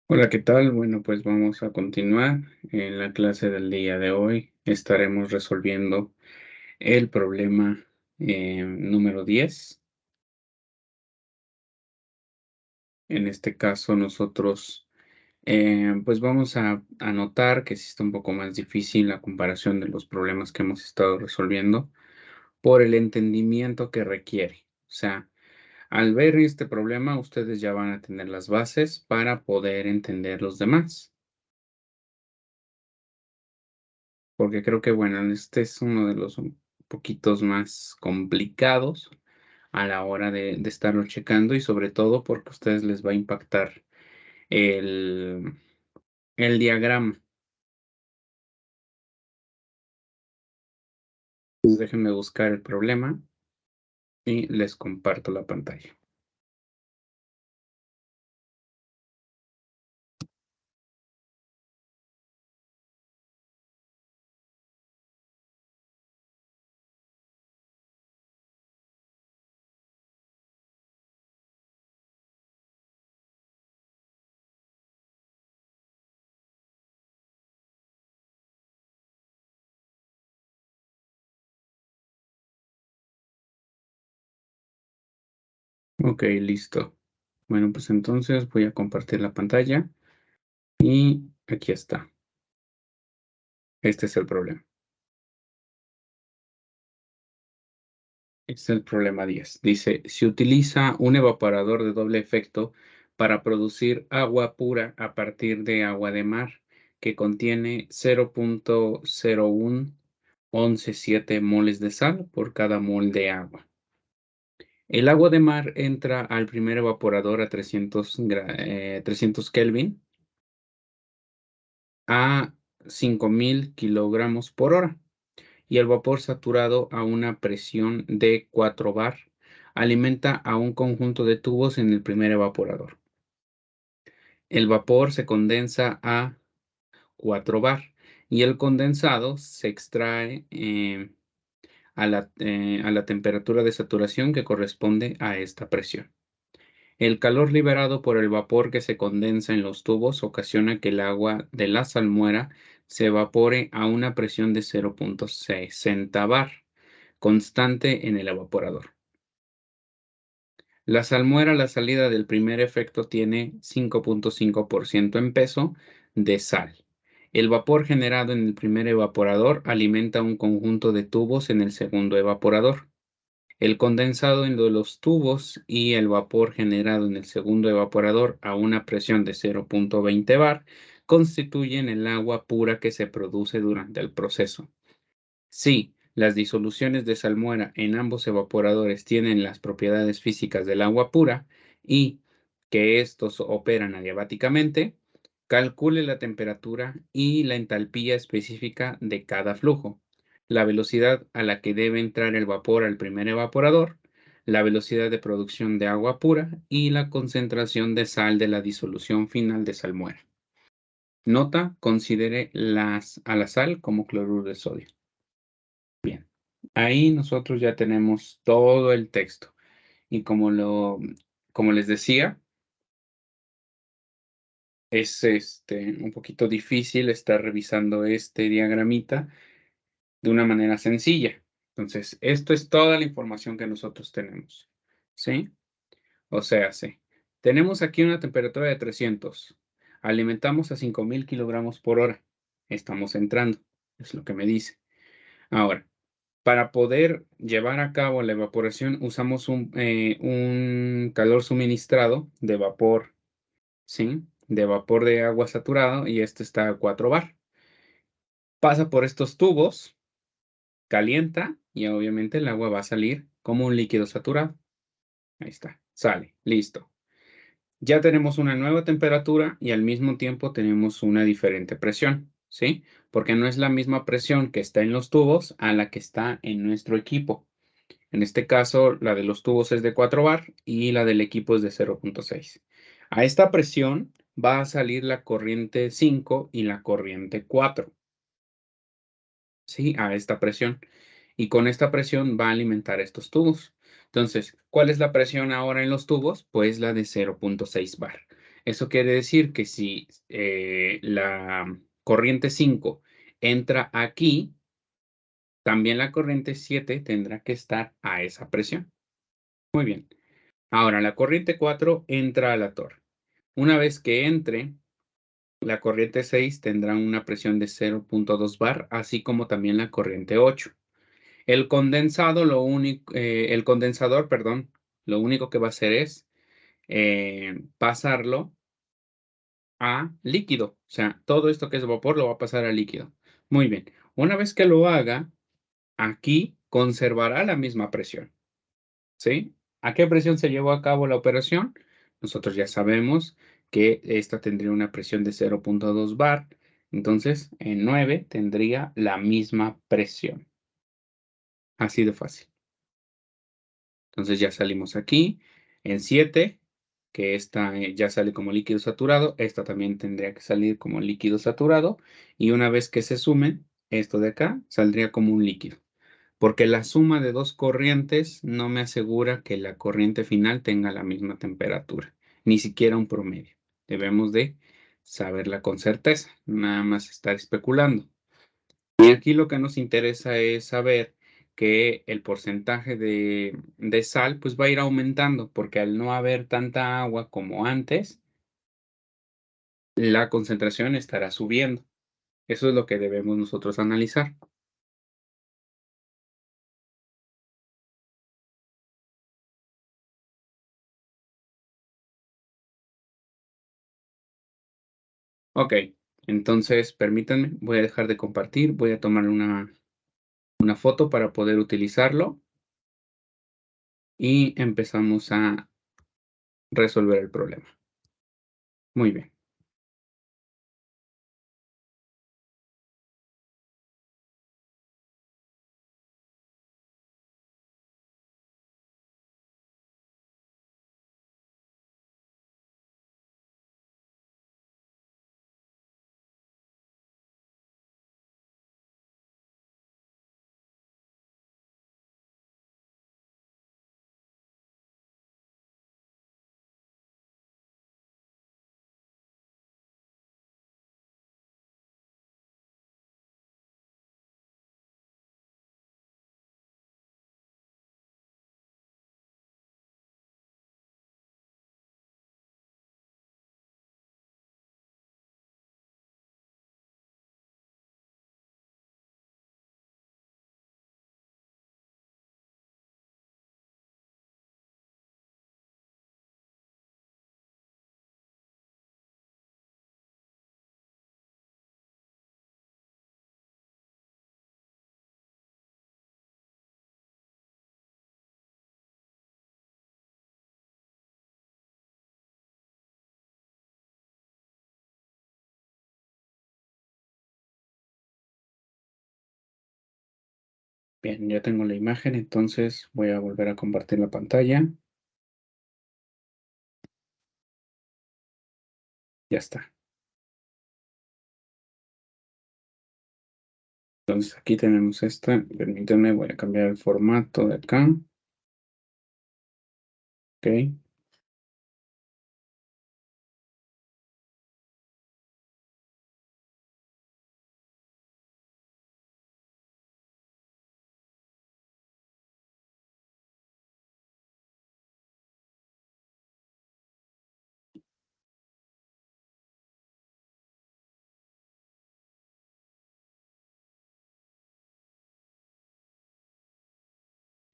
Hola, ¿qué tal? Bueno, pues vamos a continuar. En la clase del día de hoy estaremos resolviendo el problema número 10. En este caso nosotros pues vamos a notar que sí está un poco más difícil la comparación de los problemas que hemos estado resolviendo por el entendimiento que requiere. O sea, al ver este problema, ustedes ya van a tener las bases para poder entender los demás. Porque creo que, bueno, este es uno de los un poquitos más complicados a la hora de estarlo checando y sobre todo porque a ustedes les va a impactar el el diagrama. Entonces, déjenme buscar el problema y les comparto la pantalla. Okey, listo. Bueno, pues entonces voy a compartir la pantalla y aquí está. Este es el problema. Es el problema 10. Dice, se utiliza un evaporador de doble efecto para producir agua pura a partir de agua de mar que contiene 0.01117 moles de sal por cada mol de agua. El agua de mar entra al primer evaporador a 300 Kelvin a 5000 kilogramos por hora, y el vapor saturado a una presión de 4 bar alimenta a un conjunto de tubos en el primer evaporador. El vapor se condensa a 4 bar y el condensado se extrae a la temperatura de saturación que corresponde a esta presión. El calor liberado por el vapor que se condensa en los tubos ocasiona que el agua de la salmuera se evapore a una presión de 0.60 bar, constante en el evaporador. La salmuera, a la salida del primer efecto, tiene 5.5% en peso de sal. El vapor generado en el primer evaporador alimenta un conjunto de tubos en el segundo evaporador. El condensado en los tubos y el vapor generado en el segundo evaporador a una presión de 0.20 bar constituyen el agua pura que se produce durante el proceso. Si las disoluciones de salmuera en ambos evaporadores tienen las propiedades físicas del agua pura y que estos operan adiabáticamente, calcule la temperatura y la entalpía específica de cada flujo, la velocidad a la que debe entrar el vapor al primer evaporador, la velocidad de producción de agua pura y la concentración de sal de la disolución final de salmuera. Nota: considere a la sal como cloruro de sodio. Bien, ahí nosotros ya tenemos todo el texto. Y como les decía, es, un poquito difícil estar revisando este diagramita de una manera sencilla. Entonces, esto es toda la información que nosotros tenemos, ¿sí? O sea, sí, tenemos aquí una temperatura de 300, alimentamos a 5000 kilogramos por hora, estamos entrando, es lo que me dice. Ahora, para poder llevar a cabo la evaporación usamos un calor suministrado de vapor, ¿sí? De vapor de agua saturado y este está a 4 bar. Pasa por estos tubos, calienta y obviamente el agua va a salir como un líquido saturado. Ahí está, sale, listo. Ya tenemos una nueva temperatura y al mismo tiempo tenemos una diferente presión, ¿sí? Porque no es la misma presión que está en los tubos a la que está en nuestro equipo. En este caso, la de los tubos es de 4 bar y la del equipo es de 0.6. A esta presión va a salir la corriente 5 y la corriente 4, ¿sí? A esta presión. Y con esta presión va a alimentar estos tubos. Entonces, ¿cuál es la presión ahora en los tubos? Pues la de 0.6 bar. Eso quiere decir que si la corriente 5 entra aquí, también la corriente 7 tendrá que estar a esa presión. Muy bien. Ahora, la corriente 4 entra a la torre. Una vez que entre, la corriente 6 tendrá una presión de 0.2 bar, así como también la corriente 8. El condensador, perdón, lo único que va a hacer es pasarlo a líquido. O sea, todo esto que es vapor lo va a pasar a líquido. Muy bien. Una vez que lo haga, aquí conservará la misma presión, ¿sí? ¿A qué presión se llevó a cabo la operación? Nosotros ya sabemos que esta tendría una presión de 0.2 bar. Entonces, en 9 tendría la misma presión. Así de fácil. Entonces ya salimos aquí. En 7, que esta ya sale como líquido saturado, esta también tendría que salir como líquido saturado. Y una vez que se sumen, esto de acá saldría como un líquido. Porque la suma de dos corrientes no me asegura que la corriente final tenga la misma temperatura, ni siquiera un promedio. Debemos de saberla con certeza, nada más estar especulando. Y aquí lo que nos interesa es saber que el porcentaje de sal pues va a ir aumentando, porque al no haber tanta agua como antes, la concentración estará subiendo. Eso es lo que debemos nosotros analizar. Ok, entonces permítanme, voy a dejar de compartir, voy a tomar una foto para poder utilizarlo y empezamos a resolver el problema. Muy bien. Bien, ya tengo la imagen, entonces voy a volver a compartir la pantalla. Ya está. Entonces aquí tenemos esta. Permítanme, voy a cambiar el formato de acá. Ok.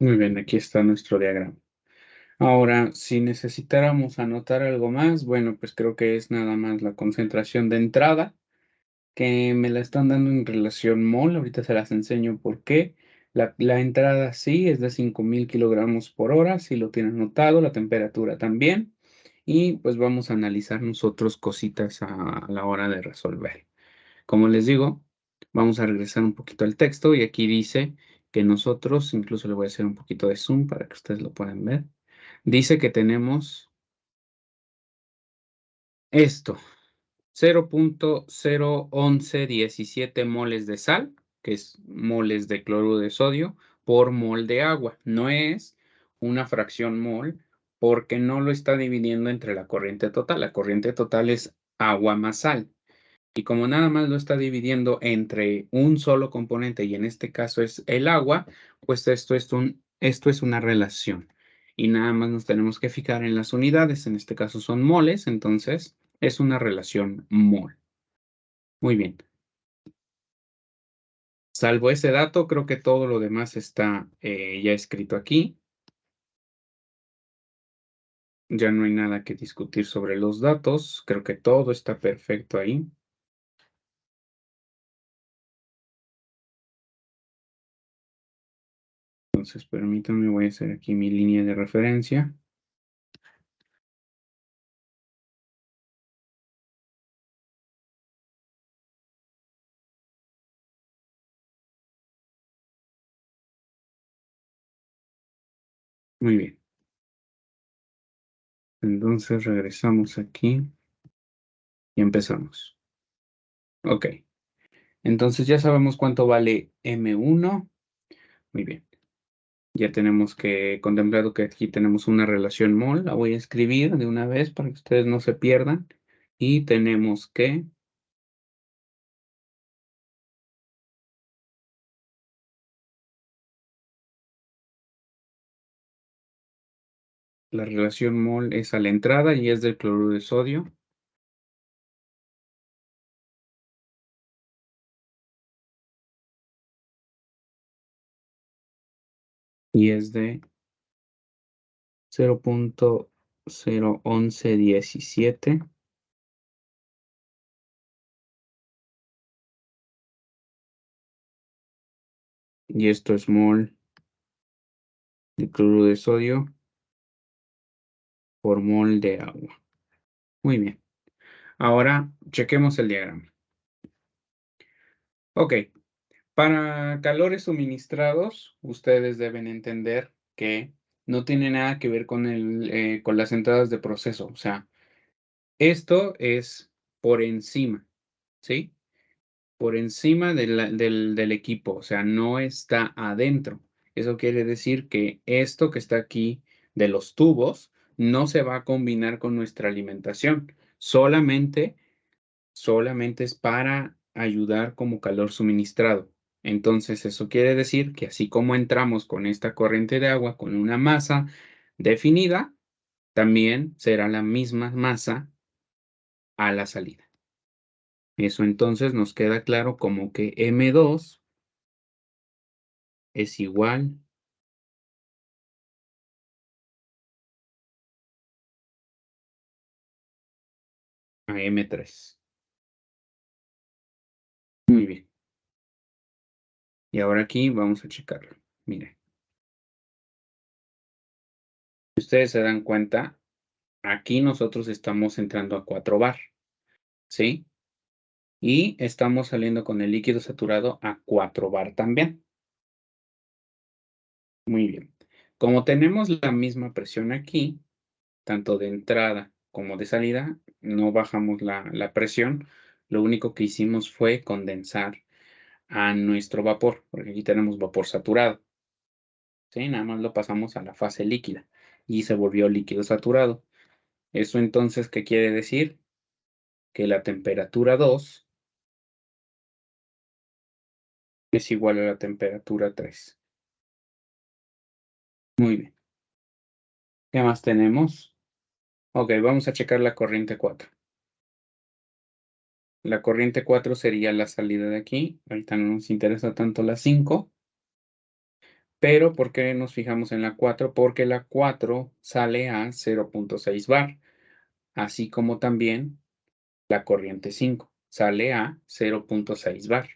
Muy bien, aquí está nuestro diagrama. Ahora, si necesitáramos anotar algo más, bueno, pues creo que es nada más la concentración de entrada, que me la están dando en relación mol. Ahorita se las enseño por qué. La entrada sí es de 5.000 kilogramos por hora, si lo tienen anotado, la temperatura también. Y pues vamos a analizar nosotros cositas a la hora de resolver. Como les digo, vamos a regresar un poquito al texto y aquí dice que nosotros, incluso le voy a hacer un poquito de zoom para que ustedes lo puedan ver. Dice que tenemos esto, 0.01117 moles de sal, que es moles de cloruro de sodio, por mol de agua. No es una fracción mol porque no lo está dividiendo entre la corriente total. La corriente total es agua más sal. Y como nada más lo está dividiendo entre un solo componente, y en este caso es el agua, pues esto es una relación. Y nada más nos tenemos que fijar en las unidades, en este caso son moles, entonces es una relación mol. Muy bien. Salvo ese dato, creo que todo lo demás está ya escrito aquí. Ya no hay nada que discutir sobre los datos. Creo que todo está perfecto ahí. Entonces, permítanme, voy a hacer aquí mi línea de referencia. Muy bien. Entonces regresamos aquí y empezamos. Ok. Entonces ya sabemos cuánto vale M1. Muy bien. Ya tenemos que contemplado que aquí tenemos una relación mol. La voy a escribir de una vez para que ustedes no se pierdan. Y tenemos que la relación mol es a la entrada y es del cloruro de sodio. Y es de 0.01117. Y esto es mol de cloruro de sodio por mol de agua. Muy bien. Ahora chequemos el diagrama. Ok. Para calores suministrados, ustedes deben entender que no tiene nada que ver con con las entradas de proceso. O sea, esto es por encima, ¿sí? Por encima del equipo, o sea, no está adentro. Eso quiere decir que esto que está aquí de los tubos no se va a combinar con nuestra alimentación. Solamente es para ayudar como calor suministrado. Entonces, eso quiere decir que así como entramos con esta corriente de agua con una masa definida, también será la misma masa a la salida. Eso entonces nos queda claro como que M2 es igual a M3. Muy bien. Y ahora aquí vamos a checarlo. Miren, si ustedes se dan cuenta, aquí nosotros estamos entrando a 4 bar, ¿sí? Y estamos saliendo con el líquido saturado a 4 bar también. Muy bien. Como tenemos la misma presión aquí, tanto de entrada como de salida, no bajamos la presión. Lo único que hicimos fue condensar a nuestro vapor, porque aquí tenemos vapor saturado. ¿Sí? Nada más lo pasamos a la fase líquida y se volvió líquido saturado. ¿Eso entonces qué quiere decir? Que la temperatura 2 es igual a la temperatura 3. Muy bien. ¿Qué más tenemos? Ok, vamos a checar la corriente 4. La corriente 4 sería la salida de aquí. Ahorita no nos interesa tanto la 5. Pero ¿por qué nos fijamos en la 4? Porque la 4 sale a 0.6 bar, así como también la corriente 5 sale a 0.6 bar.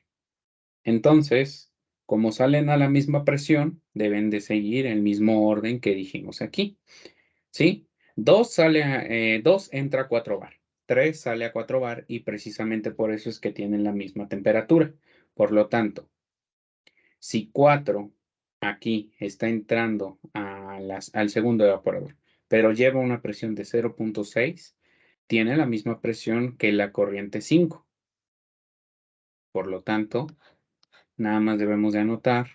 Entonces, como salen a la misma presión, deben de seguir el mismo orden que dijimos aquí, ¿sí? 2 entra a 4 bar, 3 sale a 4 bar y precisamente por eso es que tienen la misma temperatura. Por lo tanto, si 4 aquí está entrando al segundo evaporador, pero lleva una presión de 0.6, tiene la misma presión que la corriente 5. Por lo tanto, nada más debemos de anotar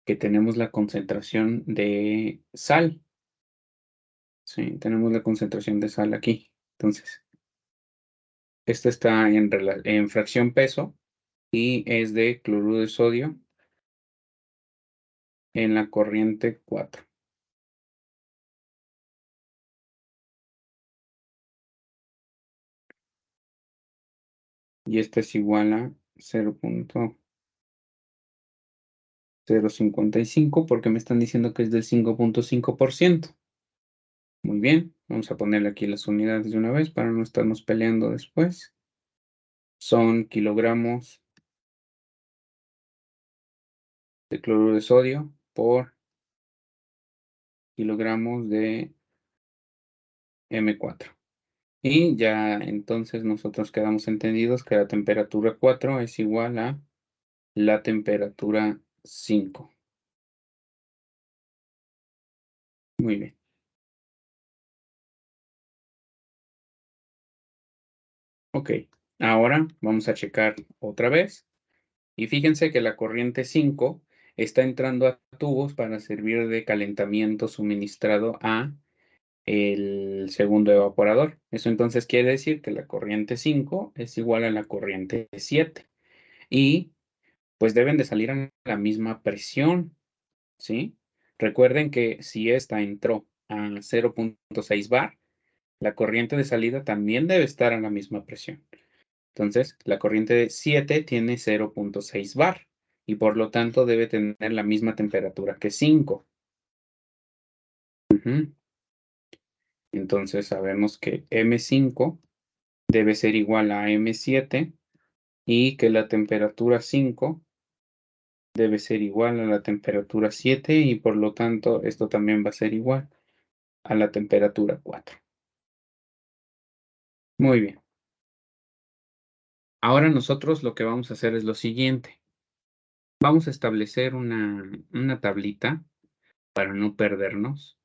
que tenemos la concentración de sal Sí, tenemos la concentración de sal aquí. Entonces, esta está en fracción peso y es de cloruro de sodio en la corriente 4. Y esta es igual a 0.055 porque me están diciendo que es del 5.5%. Muy bien, vamos a ponerle aquí las unidades de una vez para no estarnos peleando después. Son kilogramos de cloruro de sodio por kilogramos de M4. Y ya entonces nosotros quedamos entendidos que la temperatura 4 es igual a la temperatura 5. Muy bien. Ok, ahora vamos a checar otra vez. Y fíjense que la corriente 5 está entrando a tubos para servir de calentamiento suministrado a el segundo evaporador. Eso entonces quiere decir que la corriente 5 es igual a la corriente 7 y pues deben de salir a la misma presión, ¿sí? Recuerden que si esta entró a 0.6 bar, la corriente de salida también debe estar a la misma presión. Entonces, la corriente 7 tiene 0.6 bar y por lo tanto debe tener la misma temperatura que 5. Entonces sabemos que M5 debe ser igual a M7 y que la temperatura 5 debe ser igual a la temperatura 7 y por lo tanto esto también va a ser igual a la temperatura 4. Muy bien. Ahora nosotros lo que vamos a hacer es lo siguiente. Vamos a establecer una tablita para no perdernos,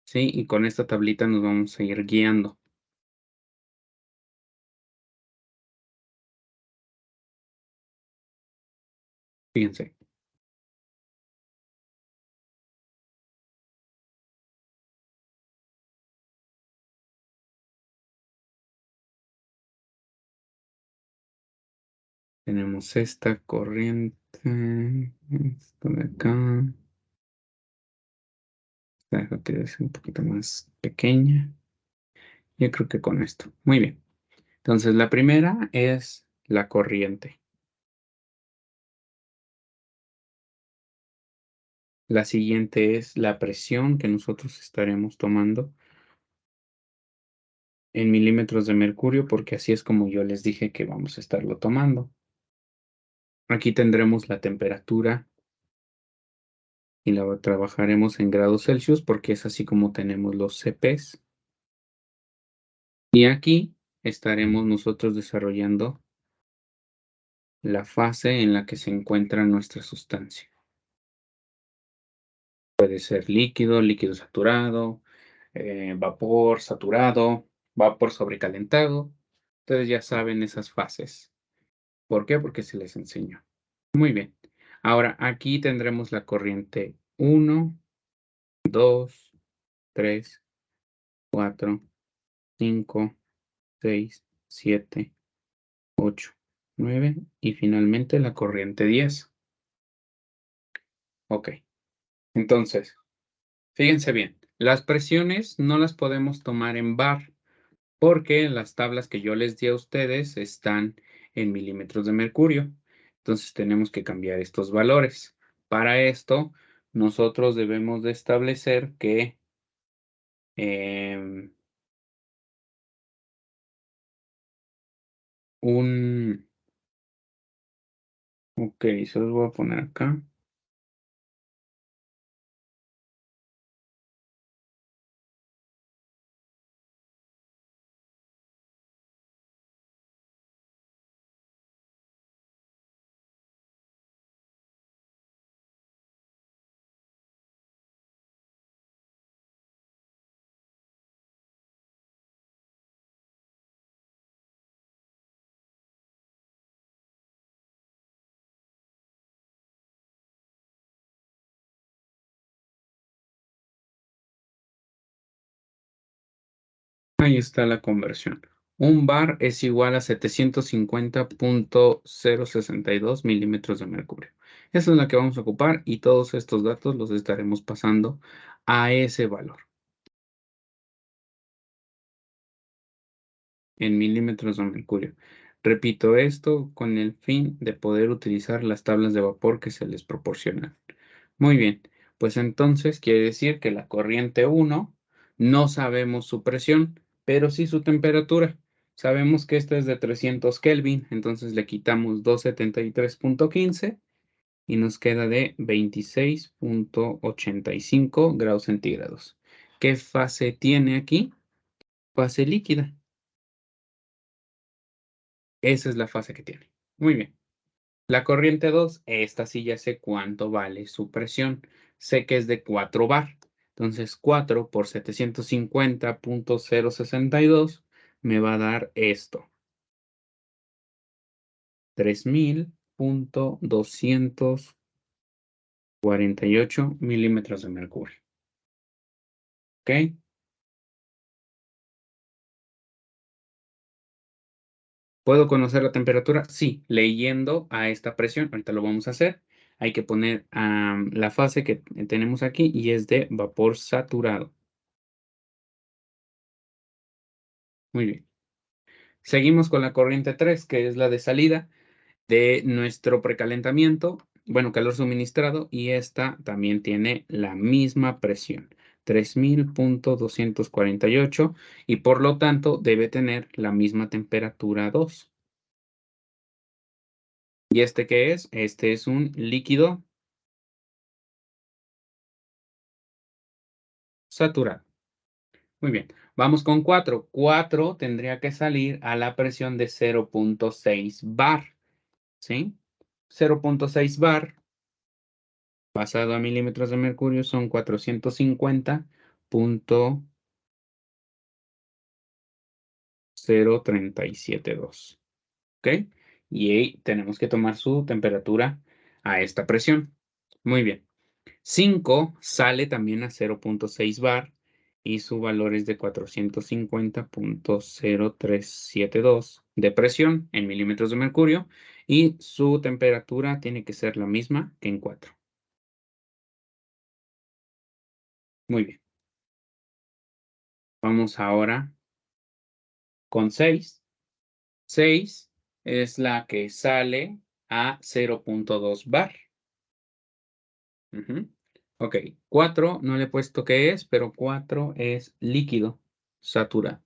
¿sí? Y con esta tablita nos vamos a ir guiando. Fíjense. Tenemos esta corriente, esto de acá, esta que es un poquito más pequeña. Yo creo que con esto. Muy bien. Entonces, la primera es la corriente. La siguiente es la presión que nosotros estaremos tomando en milímetros de mercurio, porque así es como yo les dije que vamos a estarlo tomando. Aquí tendremos la temperatura y la trabajaremos en grados Celsius porque es así como tenemos los CPs. Y aquí estaremos nosotros desarrollando la fase en la que se encuentra nuestra sustancia. Puede ser líquido, líquido saturado, vapor saturado, vapor sobrecalentado. Ustedes ya saben esas fases. ¿Por qué? Porque se les enseñó. Muy bien. Ahora aquí tendremos la corriente 1, 2, 3, 4, 5, 6, 7, 8, 9 y finalmente la corriente 10. Ok. Entonces, fíjense bien, las presiones no las podemos tomar en bar porque las tablas que yo les di a ustedes están en milímetros de mercurio. Entonces tenemos que cambiar estos valores. Para esto, nosotros debemos de establecer que em, un... Ok, se los voy a poner acá. Ahí está la conversión. Un bar es igual a 750.062 milímetros de mercurio. Esa es la que vamos a ocupar y todos estos datos los estaremos pasando a ese valor. En milímetros de mercurio. Repito esto con el fin de poder utilizar las tablas de vapor que se les proporcionan. Muy bien, pues entonces quiere decir que la corriente 1 no sabemos su presión, pero sí su temperatura. Sabemos que esta es de 300 Kelvin, entonces le quitamos 273.15 y nos queda de 26.85 grados centígrados. ¿Qué fase tiene aquí? Fase líquida. Esa es la fase que tiene. Muy bien. La corriente 2, esta sí ya sé cuánto vale su presión. Sé que es de 4 bar. Entonces 4 por 750.062 me va a dar esto. 3000.248 milímetros de mercurio. ¿Ok? ¿Puedo conocer la temperatura? Sí, leyendo a esta presión. Ahorita lo vamos a hacer. Hay que poner la fase que tenemos aquí y es de vapor saturado. Muy bien. Seguimos con la corriente 3, que es la de salida de nuestro precalentamiento, bueno, calor suministrado, y esta también tiene la misma presión, 3000.248, y por lo tanto debe tener la misma temperatura 2. ¿Y este qué es? Este es un líquido saturado. Muy bien, vamos con 4. 4 tendría que salir a la presión de 0.6 bar, ¿sí? 0.6 bar pasado a milímetros de mercurio son 450.0372. ¿Ok? Y ahí tenemos que tomar su temperatura a esta presión. Muy bien. 5 sale también a 0.6 bar y su valor es de 450.0372 de presión en milímetros de mercurio y su temperatura tiene que ser la misma que en 4. Muy bien. Vamos ahora con 6. 6 es la que sale a 0.2 bar. Ok, 4 no le he puesto qué es, pero 4 es líquido saturado.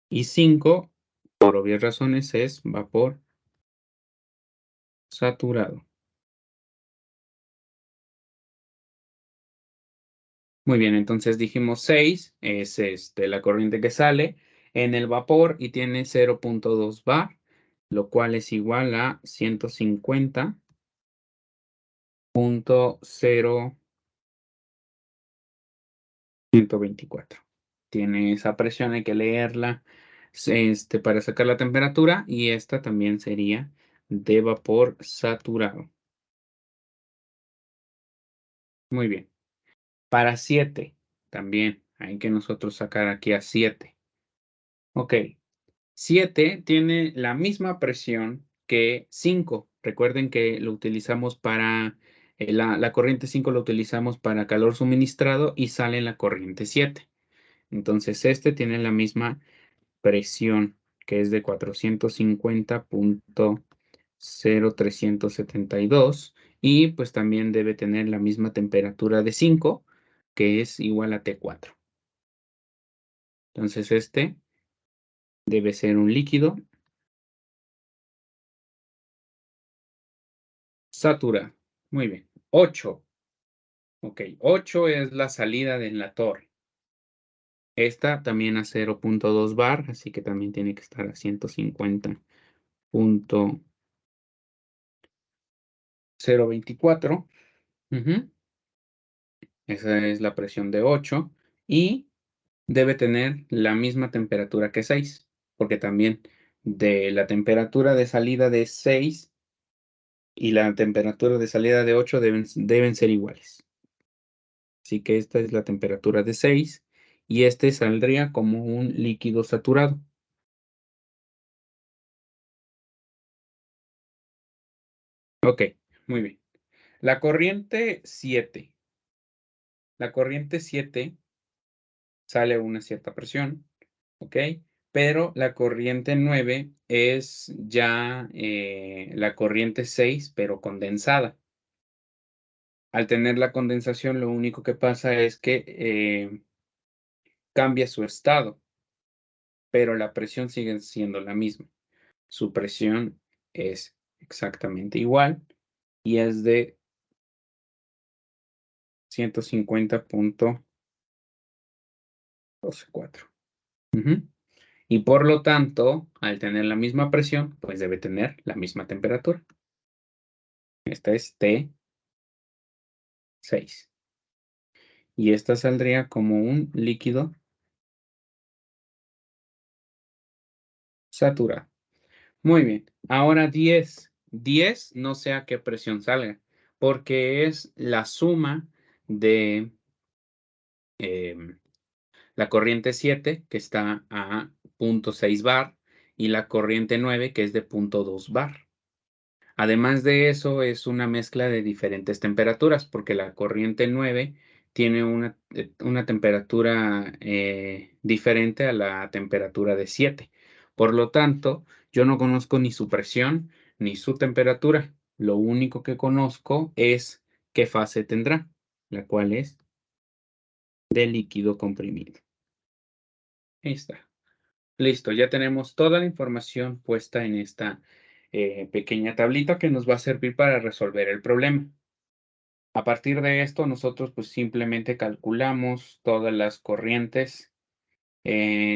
Y 5, por obvias razones, es vapor saturado. Muy bien, entonces dijimos 6 es la corriente que sale en el vapor y tiene 0.2 bar, lo cual es igual a 150.0 124. Tiene esa presión, hay que leerla para sacar la temperatura y esta también sería de vapor saturado. Muy bien. Para 7 también hay que nosotros sacar aquí a 7. Ok. 7 tiene la misma presión que 5. Recuerden que lo utilizamos para la corriente 5 lo utilizamos para calor suministrado y sale en la corriente 7. Entonces este tiene la misma presión, que es de 450.0372 y pues también debe tener la misma temperatura de 5, que es igual a T4. Entonces este debe ser un líquido saturado. Muy bien. 8. Ok, 8 es la salida de la torre. Esta también a 0.2 bar, así que también tiene que estar a 150.024. Esa es la presión de 8 y debe tener la misma temperatura que 6, porque también de la temperatura de salida de 6 y la temperatura de salida de 8 deben ser iguales. Así que esta es la temperatura de 6 y este saldría como un líquido saturado. Ok, muy bien. La corriente 7. La corriente 7 sale a una cierta presión, ¿ok? Pero la corriente 9 es ya la corriente 6, pero condensada. Al tener la condensación, lo único que pasa es que cambia su estado, pero la presión sigue siendo la misma. Su presión es exactamente igual y es de 150,124. Ujú. Y por lo tanto, al tener la misma presión, pues debe tener la misma temperatura. Esta es T6. Y esta saldría como un líquido saturado. Muy bien. Ahora 10. 10 no sé a qué presión salga, porque es la suma de la corriente 7, que está a 0,6 bar, y la corriente 9, que es de 0,2 bar. Además de eso, es una mezcla de diferentes temperaturas, porque la corriente 9 tiene una temperatura diferente a la temperatura de 7. Por lo tanto, yo no conozco ni su presión ni su temperatura. Lo único que conozco es qué fase tendrá, la cual es de líquido comprimido. Ahí está. Listo, ya tenemos toda la información puesta en esta pequeña tablita que nos va a servir para resolver el problema. A partir de esto, nosotros pues simplemente calculamos todas las corrientes,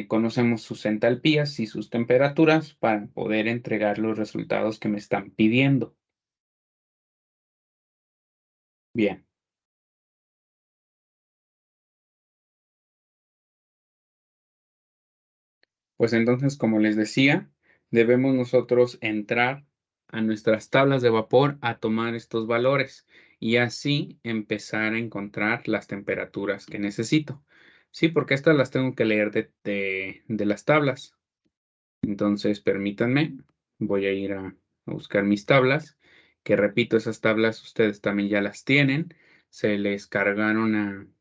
conocemos sus entalpías y sus temperaturas para poder entregar los resultados que me están pidiendo. Bien, pues entonces, como les decía, debemos nosotros entrar a nuestras tablas de vapor a tomar estos valores y así empezar a encontrar las temperaturas que necesito. Sí, porque estas las tengo que leer de las tablas. Entonces, permítanme, voy a ir a buscar mis tablas, que repito, esas tablas ustedes también ya las tienen, se les cargaron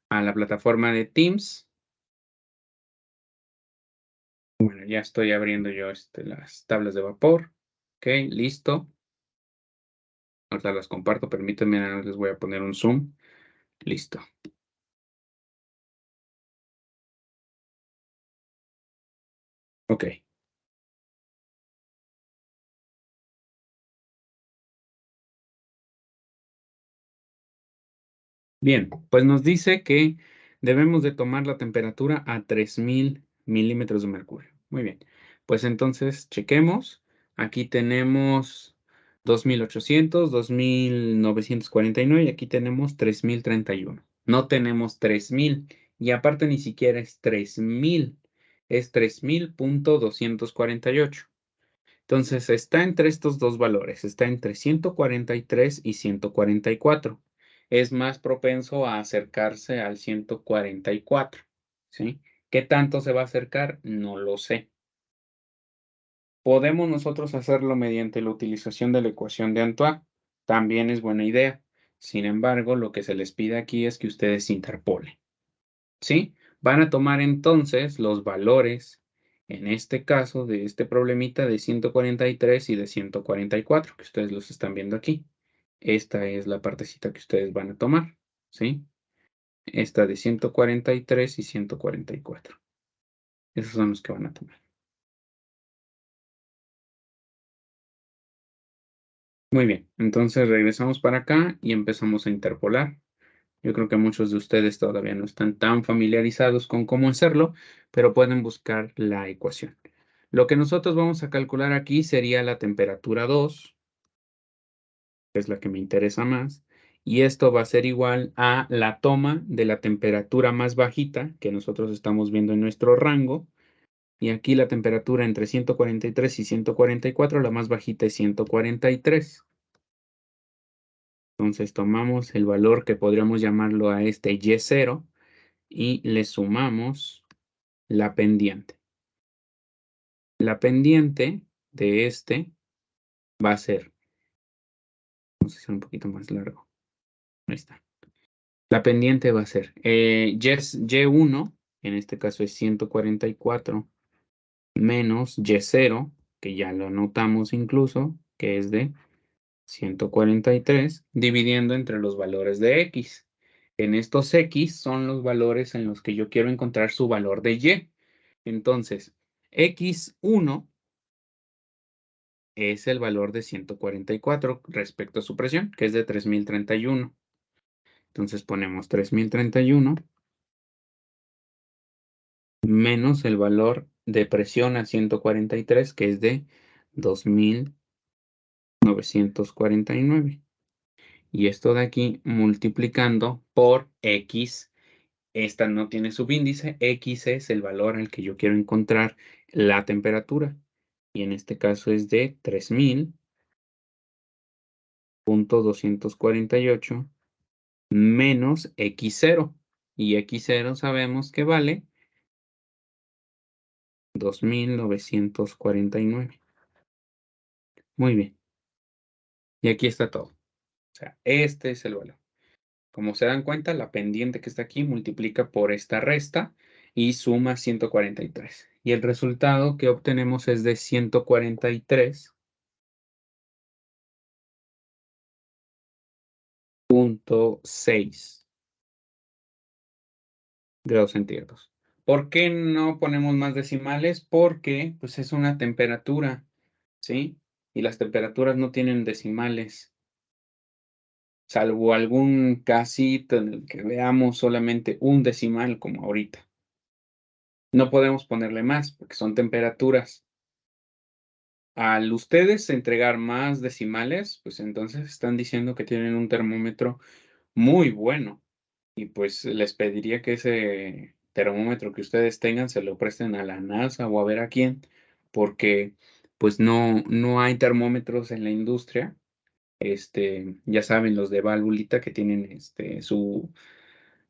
a la plataforma de Teams. Bueno, ya estoy abriendo yo las tablas de vapor. Ok, listo. Ahorita las comparto, permítanme, nada más les voy a poner un zoom. Listo. Ok. Bien, pues nos dice que debemos de tomar la temperatura a 3000 milímetros de mercurio. Muy bien, pues entonces chequemos. Aquí tenemos 2800, 2949 y aquí tenemos 3031. No tenemos 3000 y aparte ni siquiera es 3000, es 3000,248. Entonces está entre estos dos valores, está entre 143 y 144. Es más propenso a acercarse al 144, ¿sí? ¿Qué tanto se va a acercar? No lo sé. ¿Podemos nosotros hacerlo mediante la utilización de la ecuación de Antoine? También es buena idea. Sin embargo, lo que se les pide aquí es que ustedes interpolen. ¿Sí? Van a tomar entonces los valores, en este caso, de este problemita de 143 y de 144, que ustedes los están viendo aquí. Esta es la partecita que ustedes van a tomar, ¿sí? Esta de 143 y 144. Esos son los que van a tomar. Muy bien, entonces regresamos para acá y empezamos a interpolar. Yo creo que muchos de ustedes todavía no están tan familiarizados con cómo hacerlo, pero pueden buscar la ecuación. Lo que nosotros vamos a calcular aquí sería la temperatura 2, que es la que me interesa más, y esto va a ser igual a la toma de la temperatura más bajita que nosotros estamos viendo en nuestro rango, y aquí la temperatura entre 143 y 144, la más bajita es 143. Entonces tomamos el valor que podríamos llamarlo a este Y0 y le sumamos la pendiente. La pendiente de este va a ser, vamos a hacer un poquito más largo. Ahí está. La pendiente va a ser Y1, en este caso es 144, menos Y0, que ya lo anotamos incluso, que es de 143, dividiendo entre los valores de X. En estos X son los valores en los que yo quiero encontrar su valor de Y. Entonces, X1 es el valor de 144 respecto a su presión, que es de 3031. Entonces ponemos 3031 menos el valor de presión a 143, que es de 2949. Y esto de aquí multiplicando por X, esta no tiene subíndice, X es el valor al que yo quiero encontrar la temperatura. Y en este caso es de 3000.248 menos X0. Y X0 sabemos que vale 2949. Muy bien. Y aquí está todo. O sea, este es el valor. Como se dan cuenta, la pendiente que está aquí multiplica por esta resta y suma 143. Y el resultado que obtenemos es de 143.6 grados centígrados. ¿Por qué no ponemos más decimales? Porque pues es una temperatura, ¿sí? Y las temperaturas no tienen decimales, salvo algún casito en el que veamos solamente un decimal como ahorita. No podemos ponerle más porque son temperaturas. Al ustedes entregar más decimales, pues entonces están diciendo que tienen un termómetro muy bueno. Y pues les pediría que ese termómetro que ustedes tengan se lo presten a la NASA o a ver a quién, porque pues no hay termómetros en la industria. Ya saben, los de válvulita que tienen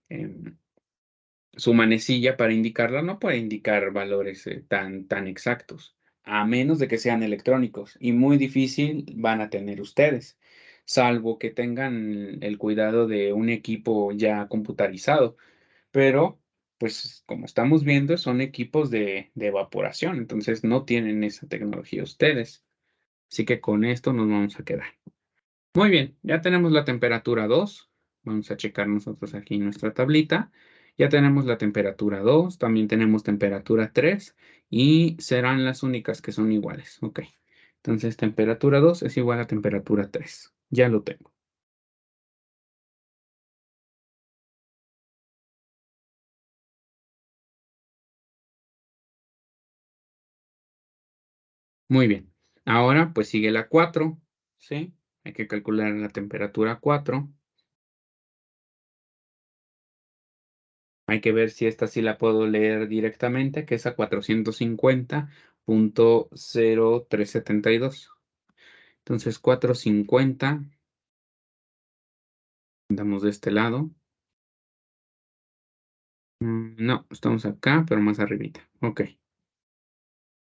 em, su manecilla para indicarla, no puede indicar valores tan exactos, a menos de que sean electrónicos, y muy difícil van a tener ustedes, salvo que tengan el cuidado de un equipo ya computarizado. Pero, pues, como estamos viendo, son equipos de evaporación, entonces no tienen esa tecnología ustedes. Así que con esto nos vamos a quedar. Muy bien, ya tenemos la temperatura 2. Vamos a checar nosotros aquí nuestra tablita. Ya tenemos la temperatura 2, también tenemos temperatura 3 y serán las únicas que son iguales. Ok, entonces temperatura 2 es igual a temperatura 3. Ya lo tengo. Muy bien. Ahora pues sigue la 4, ¿sí? Hay que calcular la temperatura 4. Hay que ver si esta sí la puedo leer directamente, que es a 450.0372. Entonces 450, damos de este lado. No, estamos acá, pero más arribita. Ok,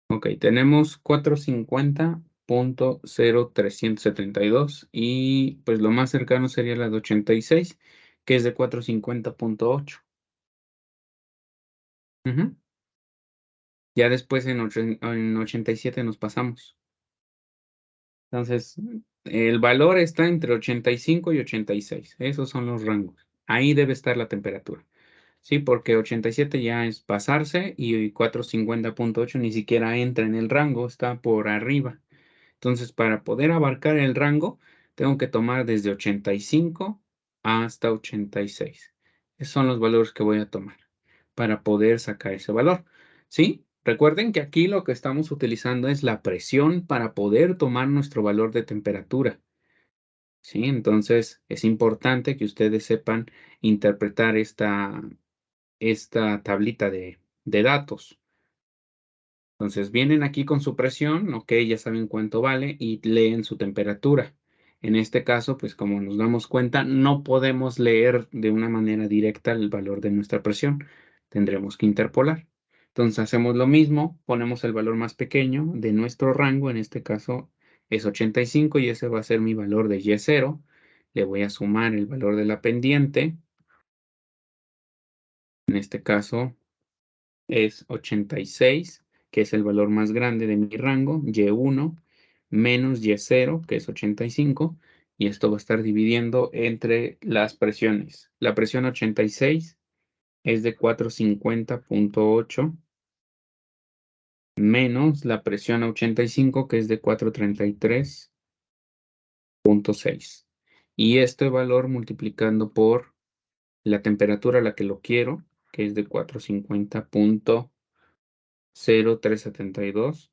ok, tenemos 450.0372 y pues lo más cercano sería la de 86, que es de 450.8. Ujú. Ya después en 87 nos pasamos. Entonces, el valor está entre 85 y 86. Esos son los rangos. Ahí debe estar la temperatura. Sí, porque 87 ya es pasarse y 450.8 ni siquiera entra en el rango, está por arriba. Entonces, para poder abarcar el rango, tengo que tomar desde 85 hasta 86. Esos son los valores que voy a tomar para poder sacar ese valor. ¿Sí? Recuerden que aquí lo que estamos utilizando es la presión para poder tomar nuestro valor de temperatura. ¿Sí? Entonces, es importante que ustedes sepan interpretar esta tablita de datos. Entonces, vienen aquí con su presión, ok, ya saben cuánto vale y leen su temperatura. En este caso, pues como nos damos cuenta, no podemos leer de una manera directa el valor de nuestra presión. Tendremos que interpolar. Entonces hacemos lo mismo, ponemos el valor más pequeño de nuestro rango, en este caso es 85 y ese va a ser mi valor de Y0. Le voy a sumar el valor de la pendiente. En este caso es 86, que es el valor más grande de mi rango, Y1 menos Y0, que es 85, y esto va a estar dividiendo entre las presiones. La presión 86 es de 450.8 menos la presión 85, que es de 433.6. Y este valor multiplicando por la temperatura a la que lo quiero, que es de 450.0372,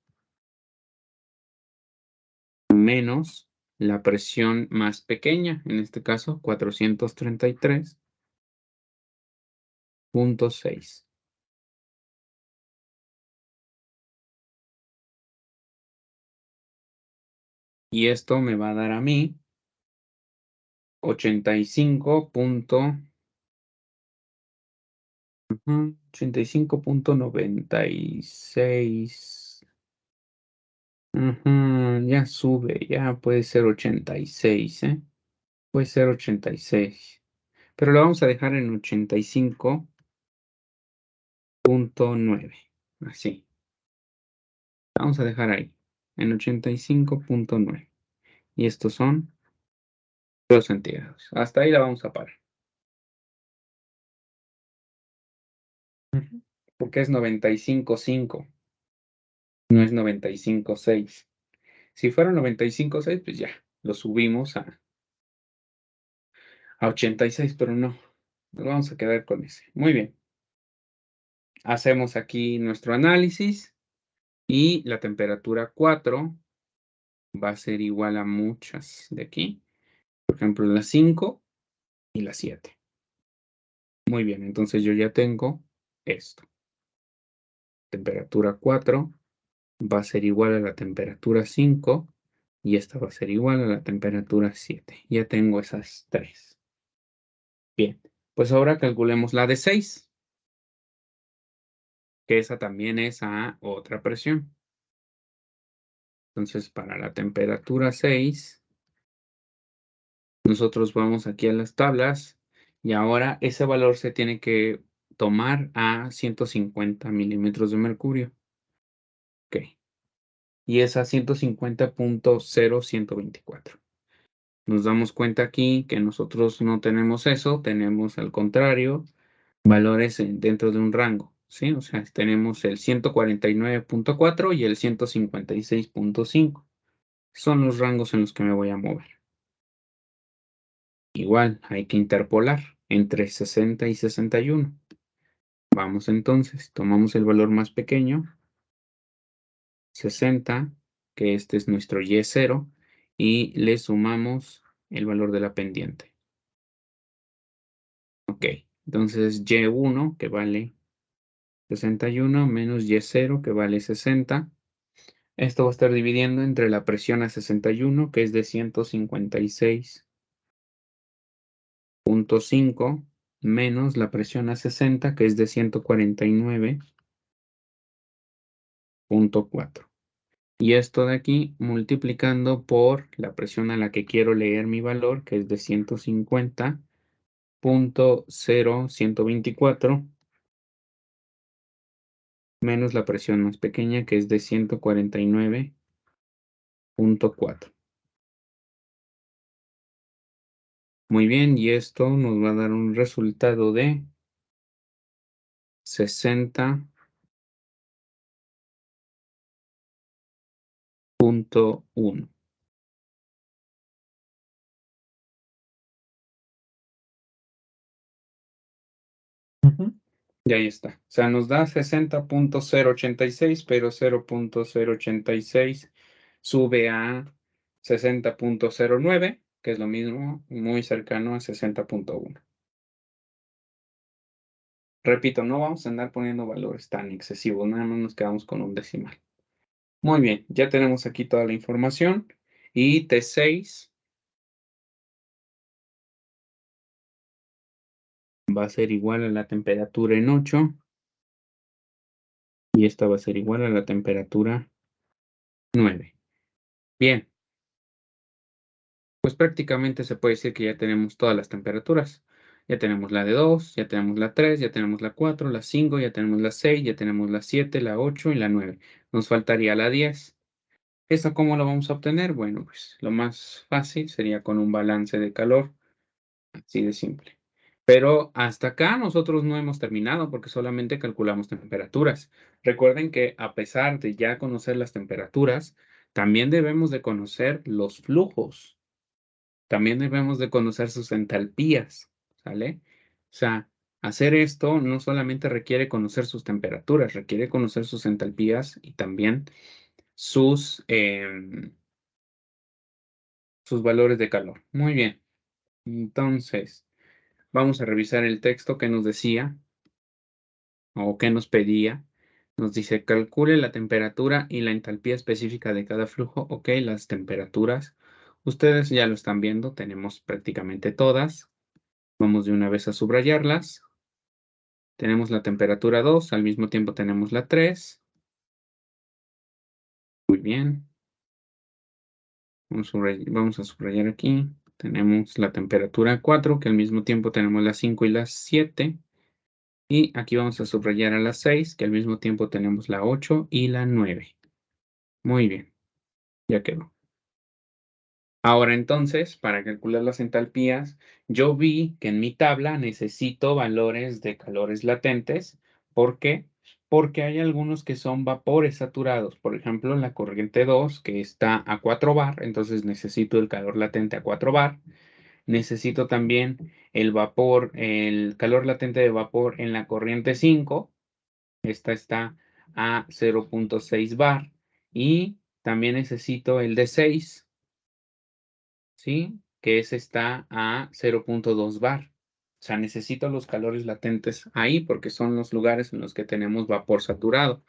menos la presión más pequeña, en este caso 433.6. Y esto me va a dar a mí 85.96. Ya sube, ya puede ser 86, ¿eh? Puede ser 86. Pero lo vamos a dejar en 85.9. Así. Vamos a dejar ahí. En 85.9. Y estos son los centígrados. Hasta ahí la vamos a parar. Porque es 95.5. No es 95.6. Si fuera 95.6, pues ya. Lo subimos a 86, pero no. Nos vamos a quedar con ese. Muy bien. Hacemos aquí nuestro análisis. Y la temperatura 4 va a ser igual a muchas de aquí. Por ejemplo, la 5 y la 7. Muy bien, entonces yo ya tengo esto. Temperatura 4 va a ser igual a la temperatura 5 y esta va a ser igual a la temperatura 7. Ya tengo esas tres. Bien, pues ahora calculemos la de 6, que esa también es a otra presión. Entonces, para la temperatura 6, nosotros vamos aquí a las tablas y ahora ese valor se tiene que tomar a 150 milímetros de mercurio. Ok. Y es a 150.0124. Nos damos cuenta aquí que nosotros no tenemos eso, tenemos al contrario valores dentro de un rango, ¿sí? O sea, tenemos el 149.4 y el 156.5. Son los rangos en los que me voy a mover. Igual, hay que interpolar entre 60 y 61. Vamos entonces, tomamos el valor más pequeño, 60, que este es nuestro Y0, y le sumamos el valor de la pendiente. Ok, entonces Y1, que vale 61, menos Y0, que vale 60. Esto va a estar dividiendo entre la presión a 61, que es de 156.5, menos la presión a 60, que es de 149.4. Y esto de aquí multiplicando por la presión a la que quiero leer mi valor, que es de 150.0124, menos la presión más pequeña, que es de 149.4. Muy bien, y esto nos va a dar un resultado de 60.1. Ujú. Y ahí está. O sea, nos da 60.086, pero 0.086 sube a 60.09, que es lo mismo, muy cercano a 60.1. Repito, no vamos a andar poniendo valores tan excesivos, nada más nos quedamos con un decimal. Muy bien, ya tenemos aquí toda la información. Y T6 va a ser igual a la temperatura en 8 y esta va a ser igual a la temperatura 9. Bien, pues prácticamente se puede decir que ya tenemos todas las temperaturas. Ya tenemos la de 2, ya tenemos la 3, ya tenemos la 4, la 5, ya tenemos la 6, ya tenemos la 7, la 8 y la 9. Nos faltaría la 10. ¿Esta cómo la vamos a obtener? Bueno, pues lo más fácil sería con un balance de calor, así de simple. Pero hasta acá nosotros no hemos terminado porque solamente calculamos temperaturas. Recuerden que a pesar de ya conocer las temperaturas, también debemos de conocer los flujos. También debemos de conocer sus entalpías, ¿sale? O sea, hacer esto no solamente requiere conocer sus temperaturas, requiere conocer sus entalpías y también sus, sus valores de calor. Muy bien. Entonces, vamos a revisar el texto que nos decía o que nos pedía. Nos dice, calcule la temperatura y la entalpía específica de cada flujo. Ok, las temperaturas. Ustedes ya lo están viendo, tenemos prácticamente todas. Vamos de una vez a subrayarlas. Tenemos la temperatura 2, al mismo tiempo tenemos la 3. Muy bien. Vamos a subrayar aquí. Tenemos la temperatura 4, que al mismo tiempo tenemos la 5 y la 7. Y aquí vamos a subrayar a la 6, que al mismo tiempo tenemos la 8 y la 9. Muy bien, ya quedó. Ahora entonces, para calcular las entalpías, yo vi que en mi tabla necesito valores de calores latentes. ¿Por qué? Porque hay algunos que son vapores saturados. Por ejemplo, la corriente 2, que está a 4 bar, entonces necesito el calor latente a 4 bar. Necesito también el calor latente de vapor en la corriente 5. Esta está a 0.6 bar. Y también necesito el de 6. ¿Sí? Que ese está a 0.2 bar. O sea, necesito los calores latentes ahí porque son los lugares en los que tenemos vapor saturado.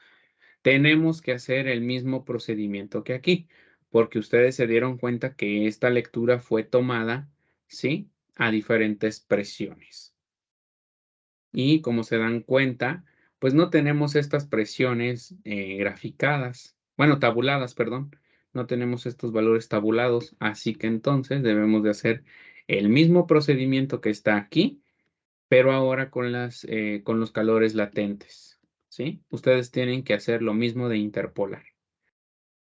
Tenemos que hacer el mismo procedimiento que aquí, porque ustedes se dieron cuenta que esta lectura fue tomada, ¿sí? A diferentes presiones. Y como se dan cuenta, pues no tenemos estas presiones graficadas, bueno, tabuladas, perdón. No tenemos estos valores tabulados, así que entonces debemos de hacer el mismo procedimiento que está aquí, pero ahora con los calores latentes, ¿sí? Ustedes tienen que hacer lo mismo de interpolar.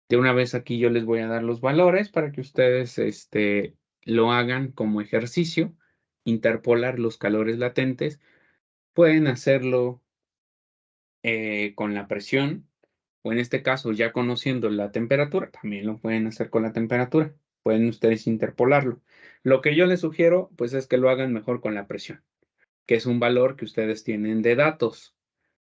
De una vez aquí yo les voy a dar los valores para que ustedes lo hagan como ejercicio, interpolar los calores latentes. Pueden hacerlo con la presión, o en este caso ya conociendo la temperatura, también lo pueden hacer con la temperatura. Pueden ustedes interpolarlo. Lo que yo les sugiero, pues es que lo hagan mejor con la presión, que es un valor que ustedes tienen de datos,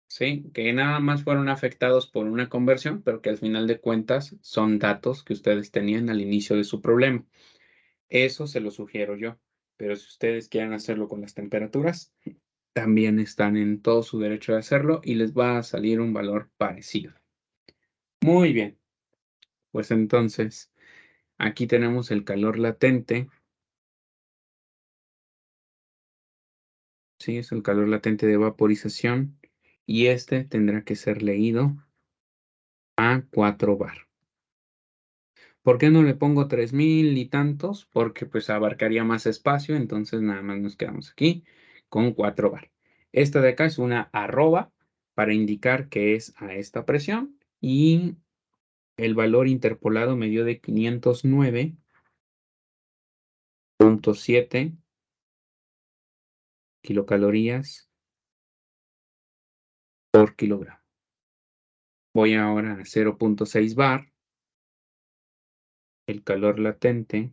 ¿sí? Que nada más fueron afectados por una conversión, pero que al final de cuentas son datos que ustedes tenían al inicio de su problema. Eso se lo sugiero yo. Pero si ustedes quieren hacerlo con las temperaturas, también están en todo su derecho de hacerlo y les va a salir un valor parecido. Muy bien, pues entonces aquí tenemos el calor latente. Sí, es el calor latente de vaporización y este tendrá que ser leído a 4 bar. ¿Por qué no le pongo 3000 y tantos? Porque pues abarcaría más espacio, entonces nada más nos quedamos aquí con 4 bar. Esta de acá es una arroba para indicar que es a esta presión y el valor interpolado me dio de 509.7 kilocalorías por kilogramo. Voy ahora a 0.6 bar, el calor latente,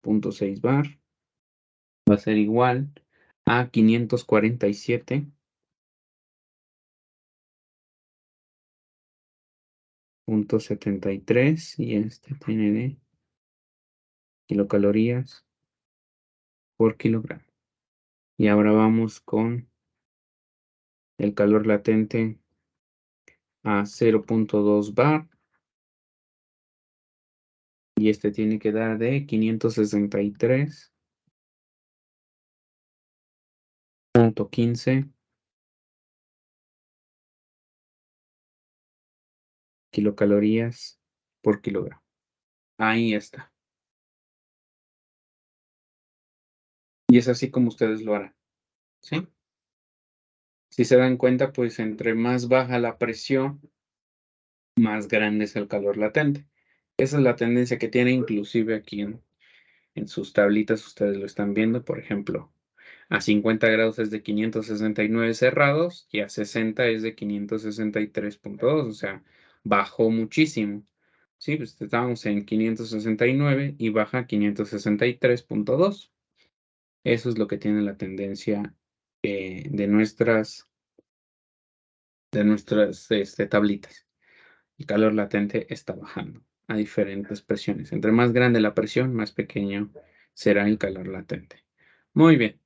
0.6 bar, va a ser igual a 547.73 y este tiene de kilocalorías por kilogramo. Y ahora vamos con el calor latente a 0.2 bar, Y este tiene que dar de 563.15 kilocalorías por kilogramo. Ahí está. Y es así como ustedes lo harán, ¿sí? Si se dan cuenta, pues entre más baja la presión, más grande es el calor latente. Esa es la tendencia que tiene inclusive aquí en sus tablitas, ustedes lo están viendo, por ejemplo, a 50 grados es de 569 cerrados y a 60 es de 563.2, o sea, bajó muchísimo. Sí, pues estábamos en 569 y baja a 563.2. Eso es lo que tiene la tendencia de nuestras tablitas. El calor latente está bajando a diferentes presiones. Entre más grande la presión, más pequeño será el calor latente. Muy bien,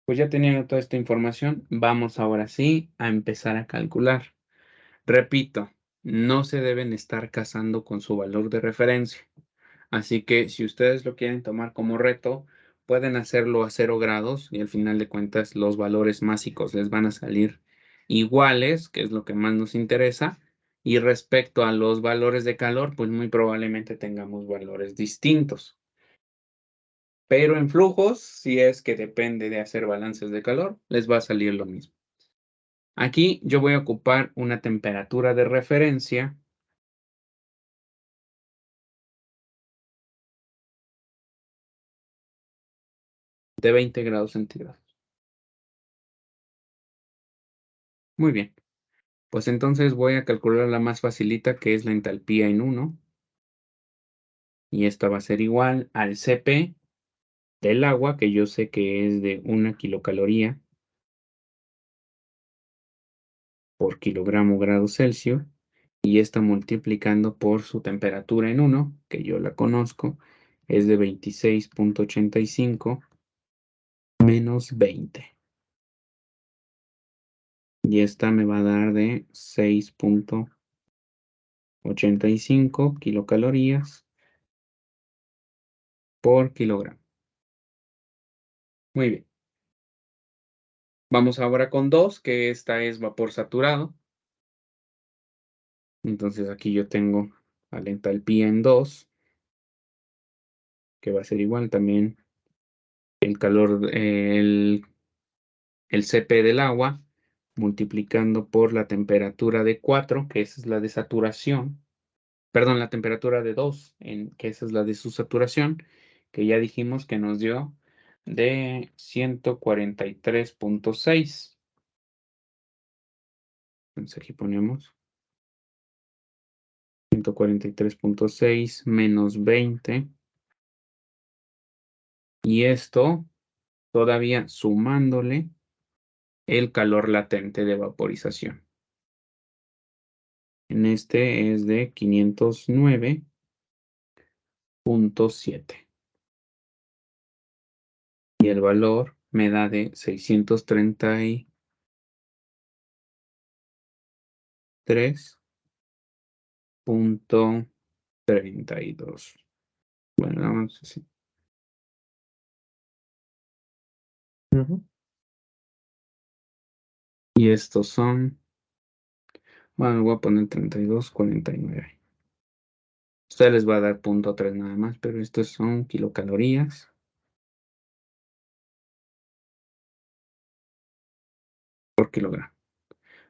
pues ya teniendo toda esta información, vamos ahora sí a empezar a calcular. Repito, no se deben estar casando con su valor de referencia. Así que si ustedes lo quieren tomar como reto, pueden hacerlo a 0 grados y al final de cuentas los valores másicos les van a salir iguales, que es lo que más nos interesa. Y respecto a los valores de calor, pues muy probablemente tengamos valores distintos. Pero en flujos, si es que depende de hacer balances de calor, les va a salir lo mismo. Aquí yo voy a ocupar una temperatura de referencia de 20 grados centígrados. Muy bien. Pues entonces voy a calcular la más facilita, que es la entalpía en 1, y esta va a ser igual al Cp del agua, que yo sé que es de 1 kilocaloría por kilogramo grado Celsius, y esta multiplicando por su temperatura en 1, que yo la conozco, es de 26.85 menos 20. Y esta me va a dar de 6.85 kilocalorías por kilogramo. Muy bien. Vamos ahora con 2, que esta es vapor saturado. Entonces aquí yo tengo a la entalpía en 2, que va a ser igual también el calor, el Cp del agua, multiplicando por la temperatura de 4, que esa es la de saturación. Perdón, la temperatura de 2, que esa es la de su saturación, que ya dijimos que nos dio de 143.6. Entonces aquí ponemos 143.6 menos 20. Y esto todavía sumándole el calor latente de vaporización. En este es de 509.7. Y el valor me da de 633.32. Bueno, vamos así. Ujú. Y estos son, bueno, voy a poner 32.49. Usted les va a dar 0.3 nada más, pero estos son kilocalorías por kilogramo.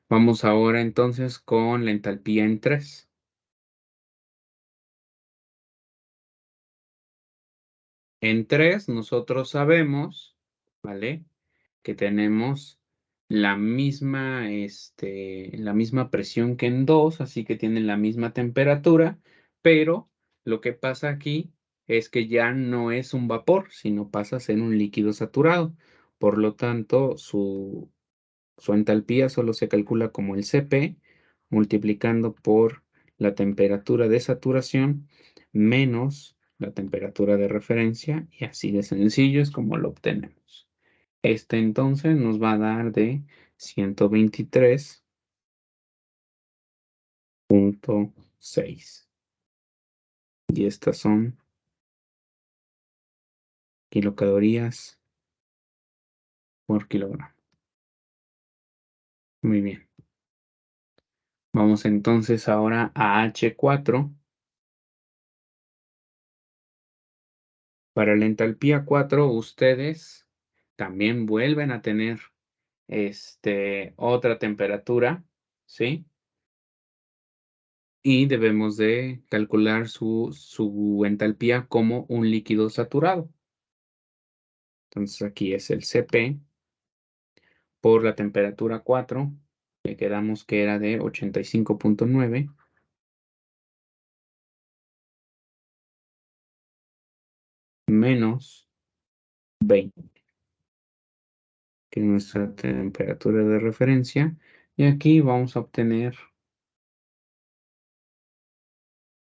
Vamos ahora entonces con la entalpía en 3. En 3 nosotros sabemos, ¿vale? Que tenemos la misma presión que en 2, así que tienen la misma temperatura, pero lo que pasa aquí es que ya no es un vapor, sino pasa a ser un líquido saturado. Por lo tanto, su entalpía solo se calcula como el Cp multiplicando por la temperatura de saturación menos la temperatura de referencia, y así de sencillo es como lo obtenemos. Este entonces nos va a dar de 123.6. Y estas son kilocalorías por kilogramo. Muy bien. Vamos entonces ahora a H4. Para la entalpía 4, ustedes también vuelven a tener otra temperatura, ¿sí? Y debemos de calcular su entalpía como un líquido saturado. Entonces aquí es el Cp por la temperatura 4, que quedamos que era de 85.9 menos 20, que es nuestra temperatura de referencia. Y aquí vamos a obtener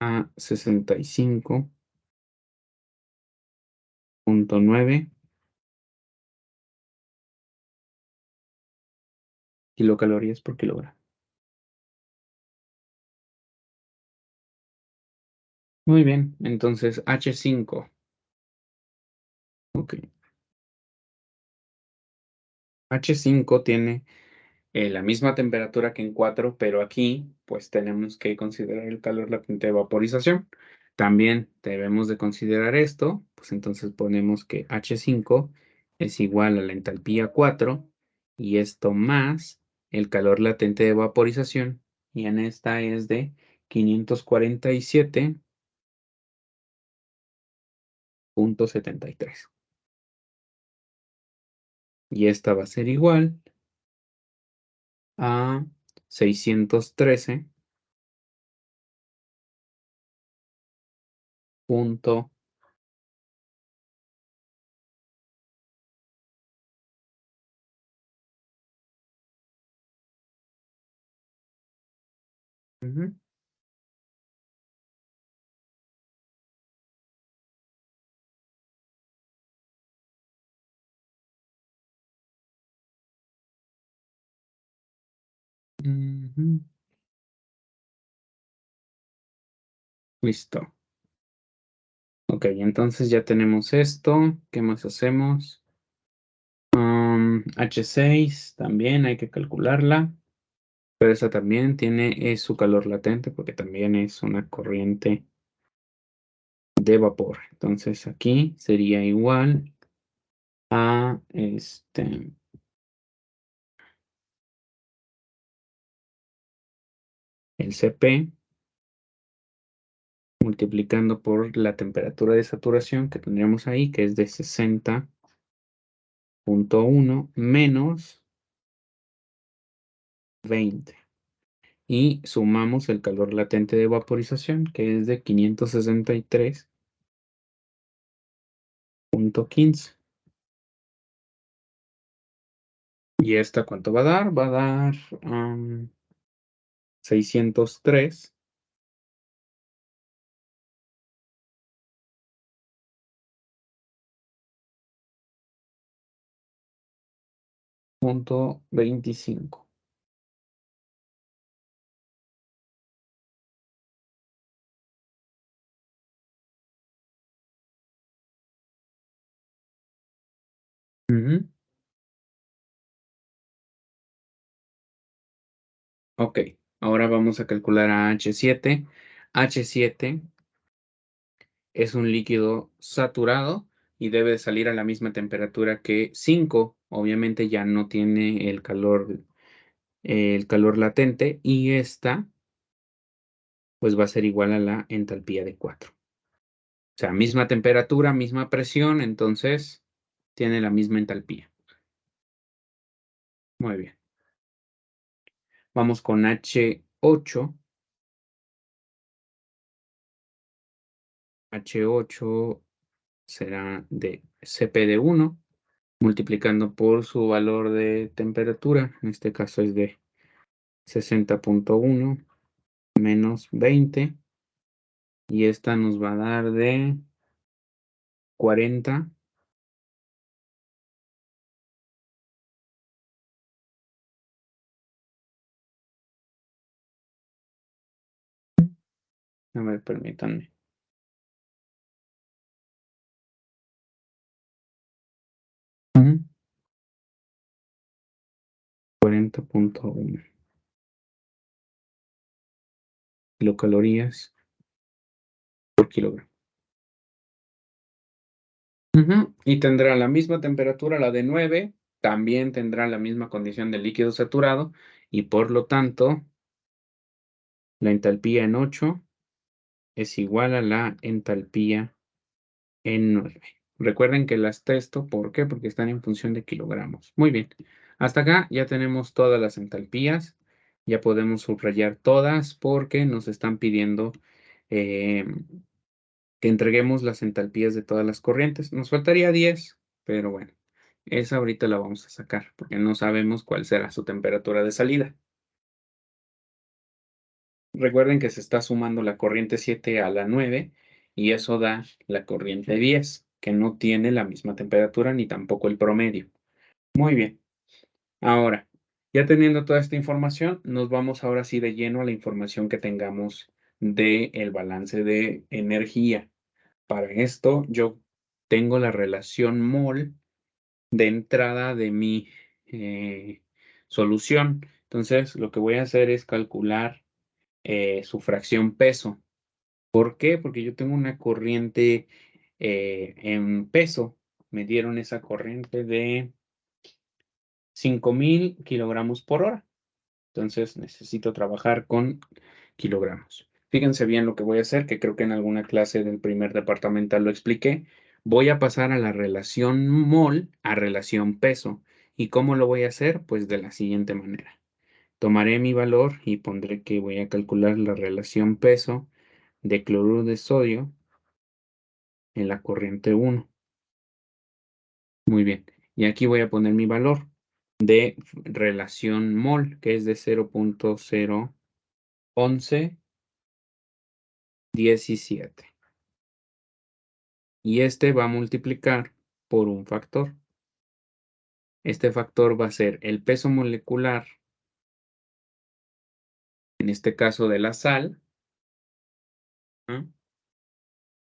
a 65.9 kilocalorías por kilogramo. Muy bien, entonces H5. Ok. H5 tiene la misma temperatura que en 4, pero aquí pues tenemos que considerar el calor latente de vaporización. También debemos de considerar esto, pues entonces ponemos que H5 es igual a la entalpía 4 y esto más el calor latente de vaporización, y en esta es de 547.73. Y esta va a ser igual a 613 punto. Ujú. Ujú. Listo. Ok, entonces ya tenemos esto. ¿Qué más hacemos? H6 también hay que calcularla, pero esa también tiene su calor latente porque también es una corriente de vapor. Entonces aquí sería igual a el Cp multiplicando por la temperatura de saturación que tendríamos ahí, que es de 60.1 menos 20. Y sumamos el calor latente de vaporización, que es de 563.15. ¿Y esta cuánto va a dar? Va a dar 603. Punto 25. Ujú. Ok, ahora vamos a calcular a H7. H7 es un líquido saturado y debe de salir a la misma temperatura que 5. Obviamente ya no tiene el calor latente, y esta pues va a ser igual a la entalpía de 4. O sea, misma temperatura, misma presión, entonces tiene la misma entalpía. Muy bien. Vamos con H8. H8 será de Cp de 1, multiplicando por su valor de temperatura. En este caso es de 60.1 menos 20. Y esta nos va a dar de 40. A ver, permítanme. 50.1 kilocalorías por kilogramo. Y tendrá la misma temperatura, la de 9, también tendrá la misma condición de líquido saturado y por lo tanto la entalpía en 8 es igual a la entalpía en 9. Recuerden que las testo, ¿por qué? Porque están en función de kilogramos. Muy bien. Hasta acá ya tenemos todas las entalpías. Ya podemos subrayar todas porque nos están pidiendo que entreguemos las entalpías de todas las corrientes. Nos faltaría 10, pero bueno, esa ahorita la vamos a sacar porque no sabemos cuál será su temperatura de salida. Recuerden que se está sumando la corriente 7 a la 9 y eso da la corriente 10, que no tiene la misma temperatura ni tampoco el promedio. Muy bien. Ahora, ya teniendo toda esta información, nos vamos ahora sí de lleno a la información que tengamos del balance de energía. Para esto, yo tengo la relación mol de entrada de mi solución. Entonces, lo que voy a hacer es calcular su fracción peso. ¿Por qué? Porque yo tengo una corriente en peso. Me dieron esa corriente de 5,000 kilogramos por hora. Entonces necesito trabajar con kilogramos. Fíjense bien lo que voy a hacer, que creo que en alguna clase del primer departamental lo expliqué. Voy a pasar a la relación mol a relación peso. ¿Y cómo lo voy a hacer? Pues de la siguiente manera. Tomaré mi valor y pondré que voy a calcular la relación peso de cloruro de sodio en la corriente 1. Muy bien. Y aquí voy a poner mi valor de relación mol, que es de 0.01117. Y este va a multiplicar por un factor. Este factor va a ser el peso molecular, en este caso de la sal, ¿no?,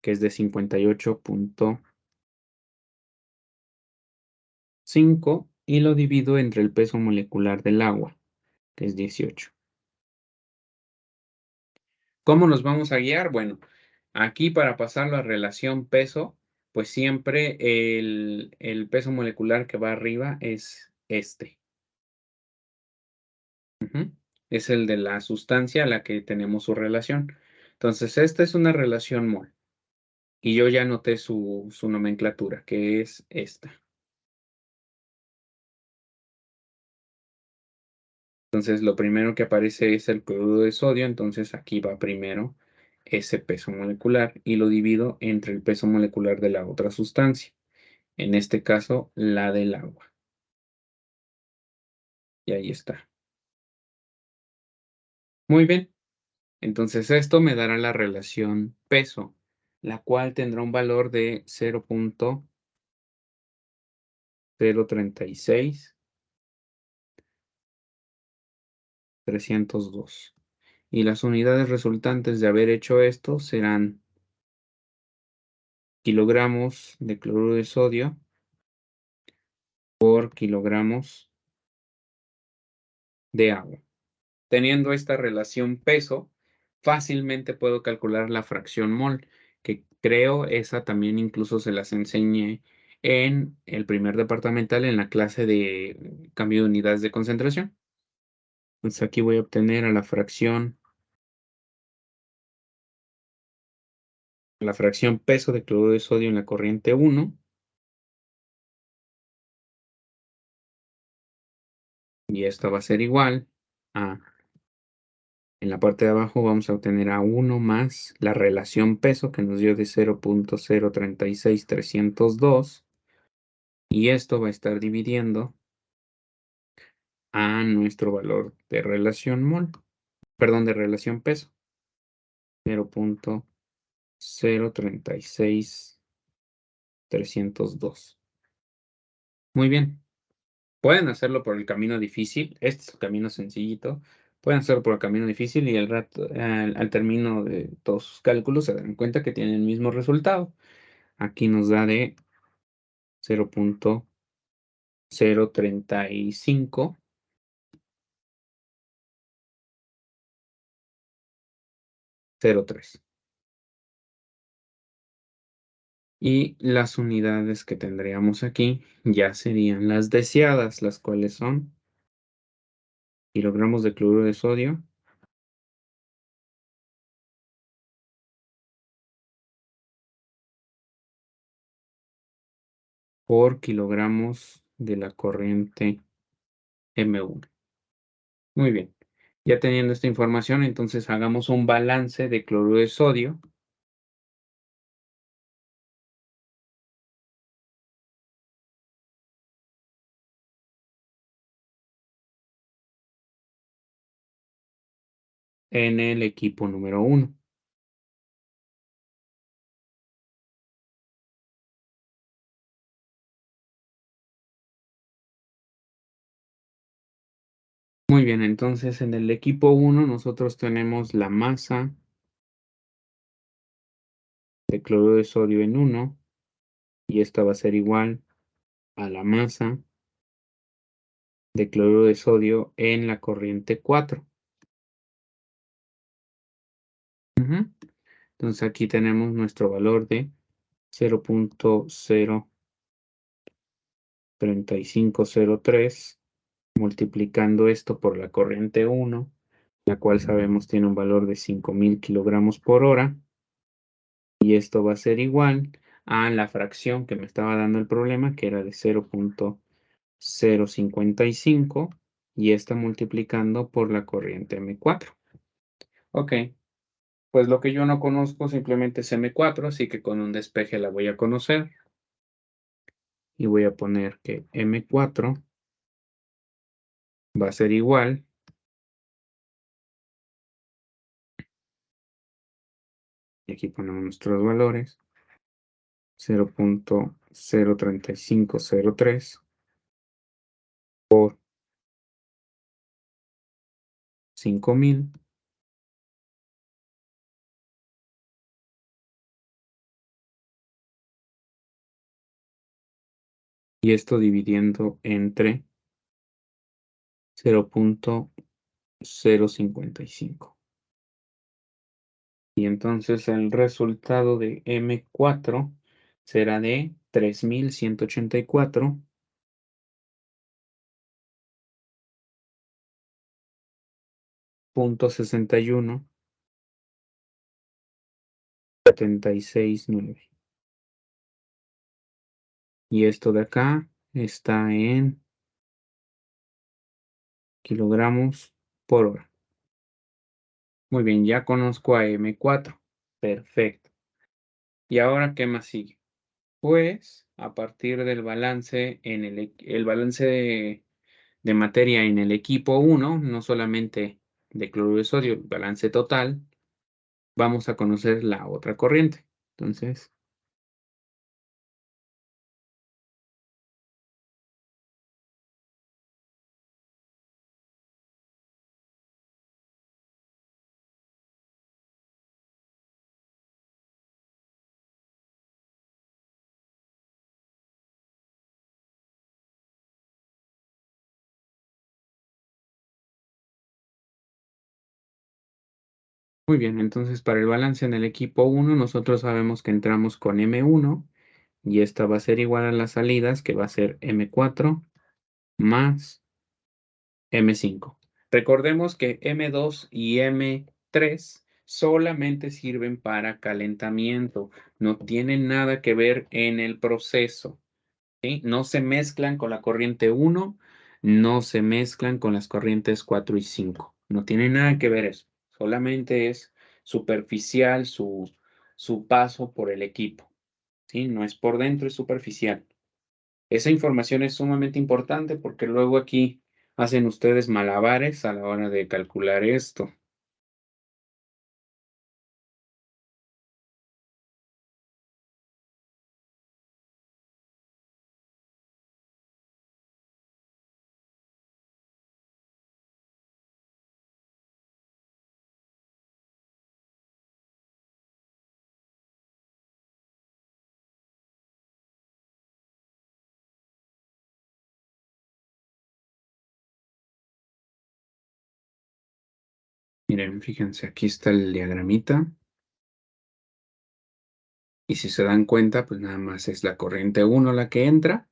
que es de 58.5, y lo divido entre el peso molecular del agua, que es 18. ¿Cómo nos vamos a guiar? Bueno, aquí para pasarlo a relación peso, pues siempre el peso molecular que va arriba es este. Es el de la sustancia a la que tenemos su relación. Entonces, esta es una relación mol. Y yo ya anoté su nomenclatura, que es esta. Entonces, lo primero que aparece es el cloruro de sodio, entonces aquí va primero ese peso molecular y lo divido entre el peso molecular de la otra sustancia, en este caso la del agua. Y ahí está. Muy bien. Entonces, esto me dará la relación peso, la cual tendrá un valor de 0.036,302. Y las unidades resultantes de haber hecho esto serán kilogramos de cloruro de sodio por kilogramos de agua. Teniendo esta relación peso, fácilmente puedo calcular la fracción mol, que creo esa también incluso se las enseñé en el primer departamental en la clase de cambio de unidades de concentración. Entonces aquí voy a obtener a la fracción peso de cloruro de sodio en la corriente 1, y esto va a ser igual a, en la parte de abajo vamos a obtener a 1 más la relación peso que nos dio de 0.036,302, y esto va a estar dividiendo a nuestro valor de relación mol, perdón, de relación peso, 0.036,302. Muy bien. Pueden hacerlo por el camino difícil, este es el camino sencillito. Pueden hacerlo por el camino difícil y al término de todos sus cálculos se dan cuenta que tienen el mismo resultado. Aquí nos da de 0.035 0.03. Y las unidades que tendríamos aquí ya serían las deseadas, las cuales son kilogramos de cloruro de sodio por kilogramos de la corriente M1. Muy bien. Ya teniendo esta información, entonces hagamos un balance de cloruro de sodio en el equipo número 1. Muy bien, entonces en el equipo 1 nosotros tenemos la masa de cloruro de sodio en 1 y esta va a ser igual a la masa de cloruro de sodio en la corriente 4. Ujú. Entonces aquí tenemos nuestro valor de 0.03503, multiplicando esto por la corriente 1, la cual sabemos tiene un valor de 5.000 kilogramos por hora, y esto va a ser igual a la fracción que me estaba dando el problema, que era de 0.055, y esta multiplicando por la corriente M4. Ok, pues lo que yo no conozco simplemente es M4, así que con un despeje la voy a conocer. Y voy a poner que M4 va a ser igual, y aquí ponemos nuestros valores, 0.03503 por 5.000, y esto dividiendo entre 0.055. Y entonces el resultado de M4 será de 3.184.6176.9. Y esto de acá está en kilogramos por hora. Muy bien, ya conozco a M4. Perfecto. ¿Y ahora qué más sigue? Pues a partir del balance en el balance de materia en el equipo 1, no solamente de cloruro de sodio, el balance total, vamos a conocer la otra corriente. Entonces, muy bien, entonces para el balance en el equipo 1, nosotros sabemos que entramos con M1 y esta va a ser igual a las salidas, que va a ser M4 más M5. Recordemos que M2 y M3 solamente sirven para calentamiento, no tienen nada que ver en el proceso, ¿sí? No se mezclan con la corriente 1, no se mezclan con las corrientes 4 y 5. No tienen nada que ver eso, solamente es superficial su paso por el equipo, ¿sí? No es por dentro, es superficial. Esa información es sumamente importante porque luego aquí hacen ustedes malabares a la hora de calcular esto. Miren, fíjense, aquí está el diagramita. Y si se dan cuenta, pues nada más es la corriente 1 la que entra,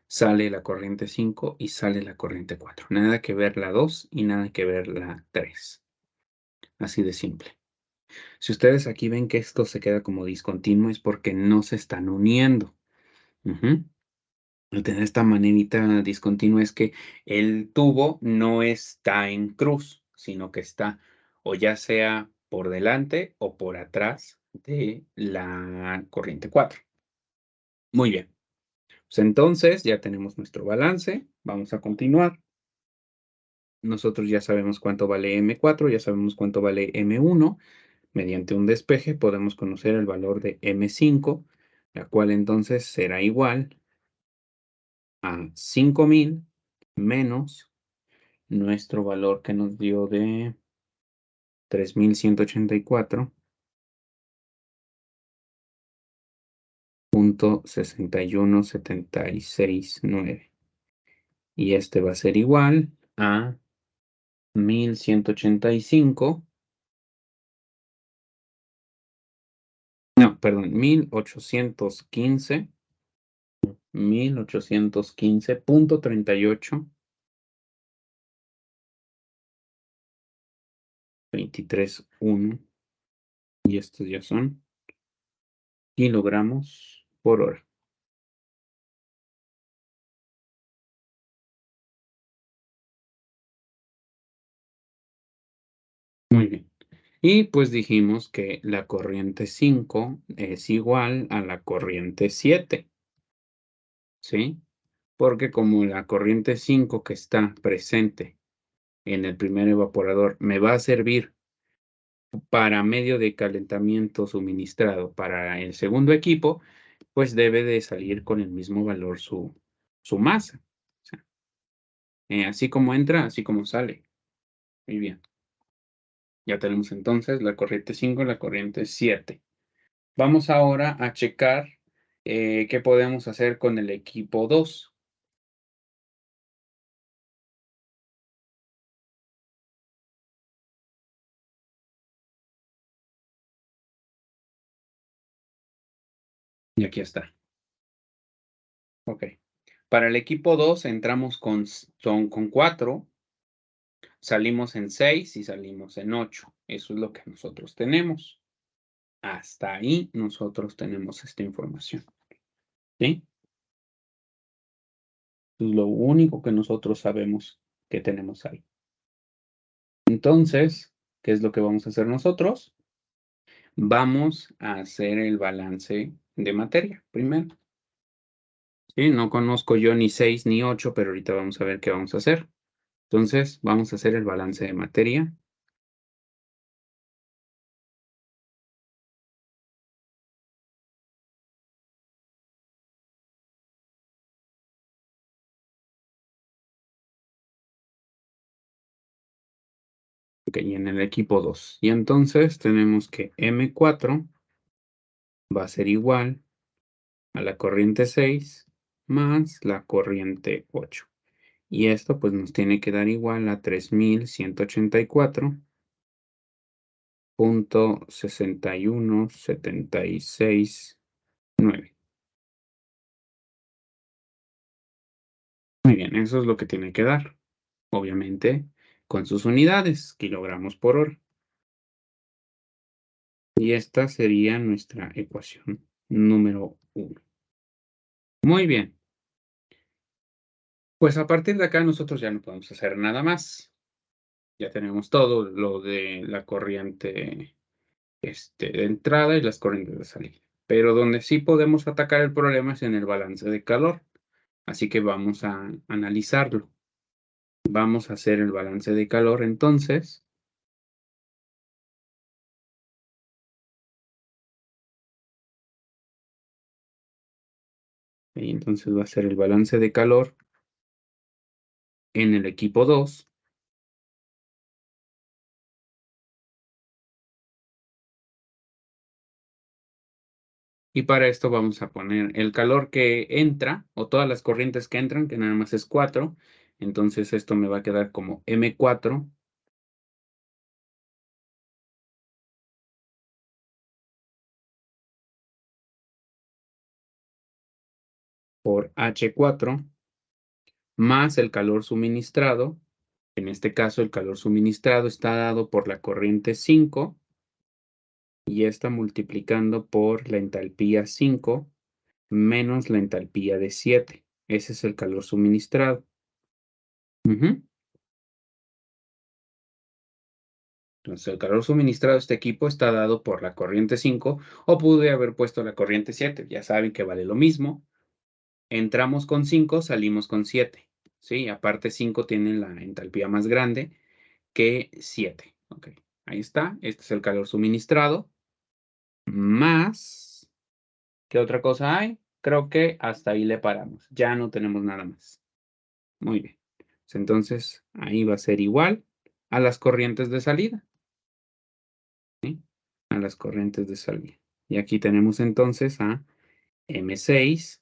sale la corriente 5 y sale la corriente 4. Nada que ver la 2 y nada que ver la 3. Así de simple. Si ustedes aquí ven que esto se queda como discontinuo es porque no se están uniendo. Ujú. Al tener esta manerita discontinua es que el tubo no está en cruz, sino que está o ya sea por delante o por atrás de la corriente 4. Muy bien. Pues entonces ya tenemos nuestro balance. Vamos a continuar. Nosotros ya sabemos cuánto vale M4, ya sabemos cuánto vale M1. Mediante un despeje podemos conocer el valor de M5, la cual entonces será igual a 5000 menos nuestro valor que nos dio de 3184.61769. Y este va a ser igual a 1185. No, perdón, 1815.3823.1 y estos ya son kilogramos por hora. Muy bien. Y pues dijimos que la corriente 5 es igual a la corriente 7, ¿sí? Porque como la corriente 5 que está presente en el primer evaporador me va a servir para medio de calentamiento suministrado para el segundo equipo, pues debe de salir con el mismo valor su masa. O sea, así como entra, así como sale. Muy bien. Ya tenemos entonces la corriente 5 y la corriente 7. Vamos ahora a checar qué podemos hacer con el equipo 2. Y aquí está. Ok. Para el equipo 2 entramos con 4, salimos en 6 y salimos en 8. Eso es lo que nosotros tenemos. Hasta ahí nosotros tenemos esta información, ¿sí? Es lo único que nosotros sabemos que tenemos ahí. Entonces, ¿qué es lo que vamos a hacer nosotros? Vamos a hacer el balance de materia primero. Sí, no conozco yo ni 6 ni 8, pero ahorita vamos a ver qué vamos a hacer. Entonces, vamos a hacer el balance de materia. Ok, y en el equipo 2. Y entonces tenemos que M4 va a ser igual a la corriente 6 más la corriente 8. Y esto pues nos tiene que dar igual a 3184.61769. Muy bien, eso es lo que tiene que dar. Obviamente con sus unidades, kilogramos por hora. Y esta sería nuestra ecuación número 1. Muy bien. Pues a partir de acá nosotros ya no podemos hacer nada más. Ya tenemos todo lo de la corriente de entrada y las corrientes de salida. Pero donde sí podemos atacar el problema es en el balance de calor. Así que vamos a analizarlo. Vamos a hacer el balance de calor entonces. Y entonces va a ser el balance de calor en el equipo 2. Y para esto vamos a poner el calor que entra, o todas las corrientes que entran, que nada más es 4. Entonces esto me va a quedar como M4 por H4 más el calor suministrado. En este caso, el calor suministrado está dado por la corriente 5 y está multiplicando por la entalpía 5 menos la entalpía de 7. Ese es el calor suministrado. Entonces, el calor suministrado a este equipo está dado por la corriente 5 o pude haber puesto la corriente 7. Ya saben que vale lo mismo. Entramos con 5, salimos con 7. ¿Sí? Aparte 5 tiene la entalpía más grande que 7. Ok, ahí está. Este es el calor suministrado. Más, ¿qué otra cosa hay? Creo que hasta ahí le paramos. Ya no tenemos nada más. Muy bien. Entonces, ahí va a ser igual a las corrientes de salida. ¿Sí? A las corrientes de salida. Y aquí tenemos entonces a M6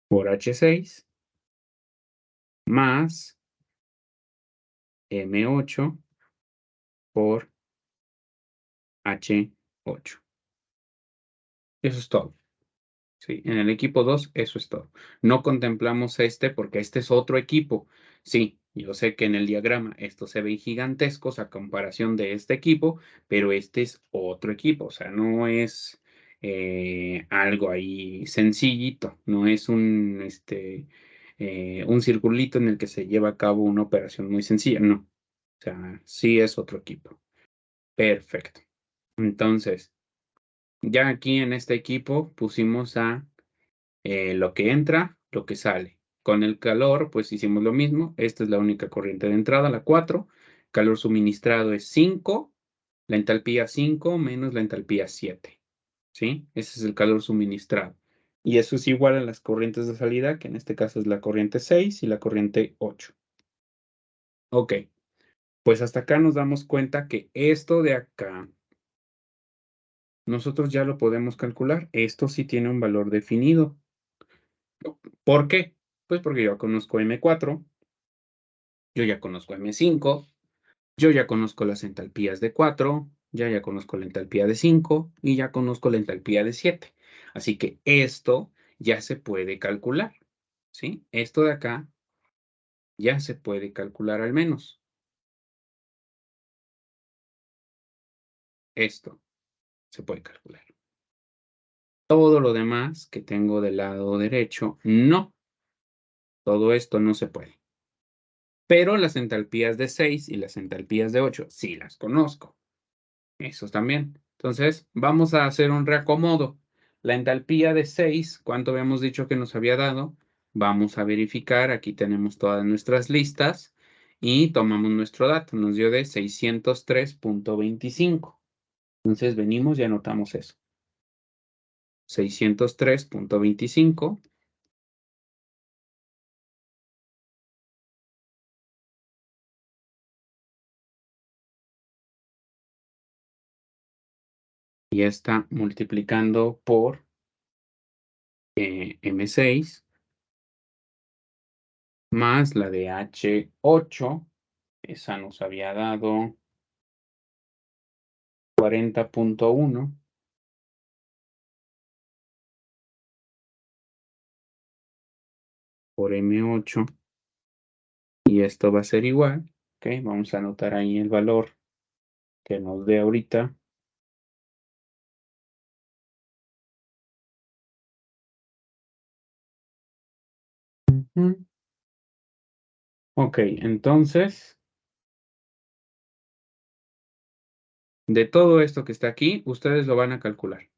por H6 más M8 por H8. Eso es todo. Sí, en el equipo 2, eso es todo. No contemplamos este porque este es otro equipo. Sí, yo sé que en el diagrama estos se ven gigantescos a comparación de este equipo, pero este es otro equipo. O sea, no es algo ahí sencillito. No es un circulito en el que se lleva a cabo una operación muy sencilla. No. O sea, sí es otro equipo. Perfecto. Entonces, ya aquí en este equipo pusimos a lo que entra, lo que sale. Con el calor, pues hicimos lo mismo. Esta es la única corriente de entrada, la 4. Calor suministrado es 5. La entalpía 5 menos la entalpía 7. ¿Sí? Ese es el calor suministrado. Y eso es igual a las corrientes de salida, que en este caso es la corriente 6 y la corriente 8. Ok, pues hasta acá nos damos cuenta que esto de acá, nosotros ya lo podemos calcular. Esto sí tiene un valor definido. ¿Por qué? Pues porque yo conozco M4, yo ya conozco M5, yo ya conozco las entalpías de 4, ya conozco la entalpía de 5 y ya conozco la entalpía de 7. Así que esto ya se puede calcular, ¿sí? Esto de acá ya se puede calcular al menos. Esto se puede calcular. Todo lo demás que tengo del lado derecho, no. Todo esto no se puede. Pero las entalpías de 6 y las entalpías de 8 sí las conozco. Esos también. Entonces, vamos a hacer un reacomodo. La entalpía de 6, ¿cuánto habíamos dicho que nos había dado? Vamos a verificar. Aquí tenemos todas nuestras listas y tomamos nuestro dato. Nos dio de 603.25. Entonces, venimos y anotamos eso. 603.25. Y está multiplicando por M6 más la de H8. Esa nos había dado 40.1 por M8 y esto va a ser igual. Ok, vamos a anotar ahí el valor que nos dé ahorita. Ok, entonces, de todo esto que está aquí, ustedes lo van a calcular.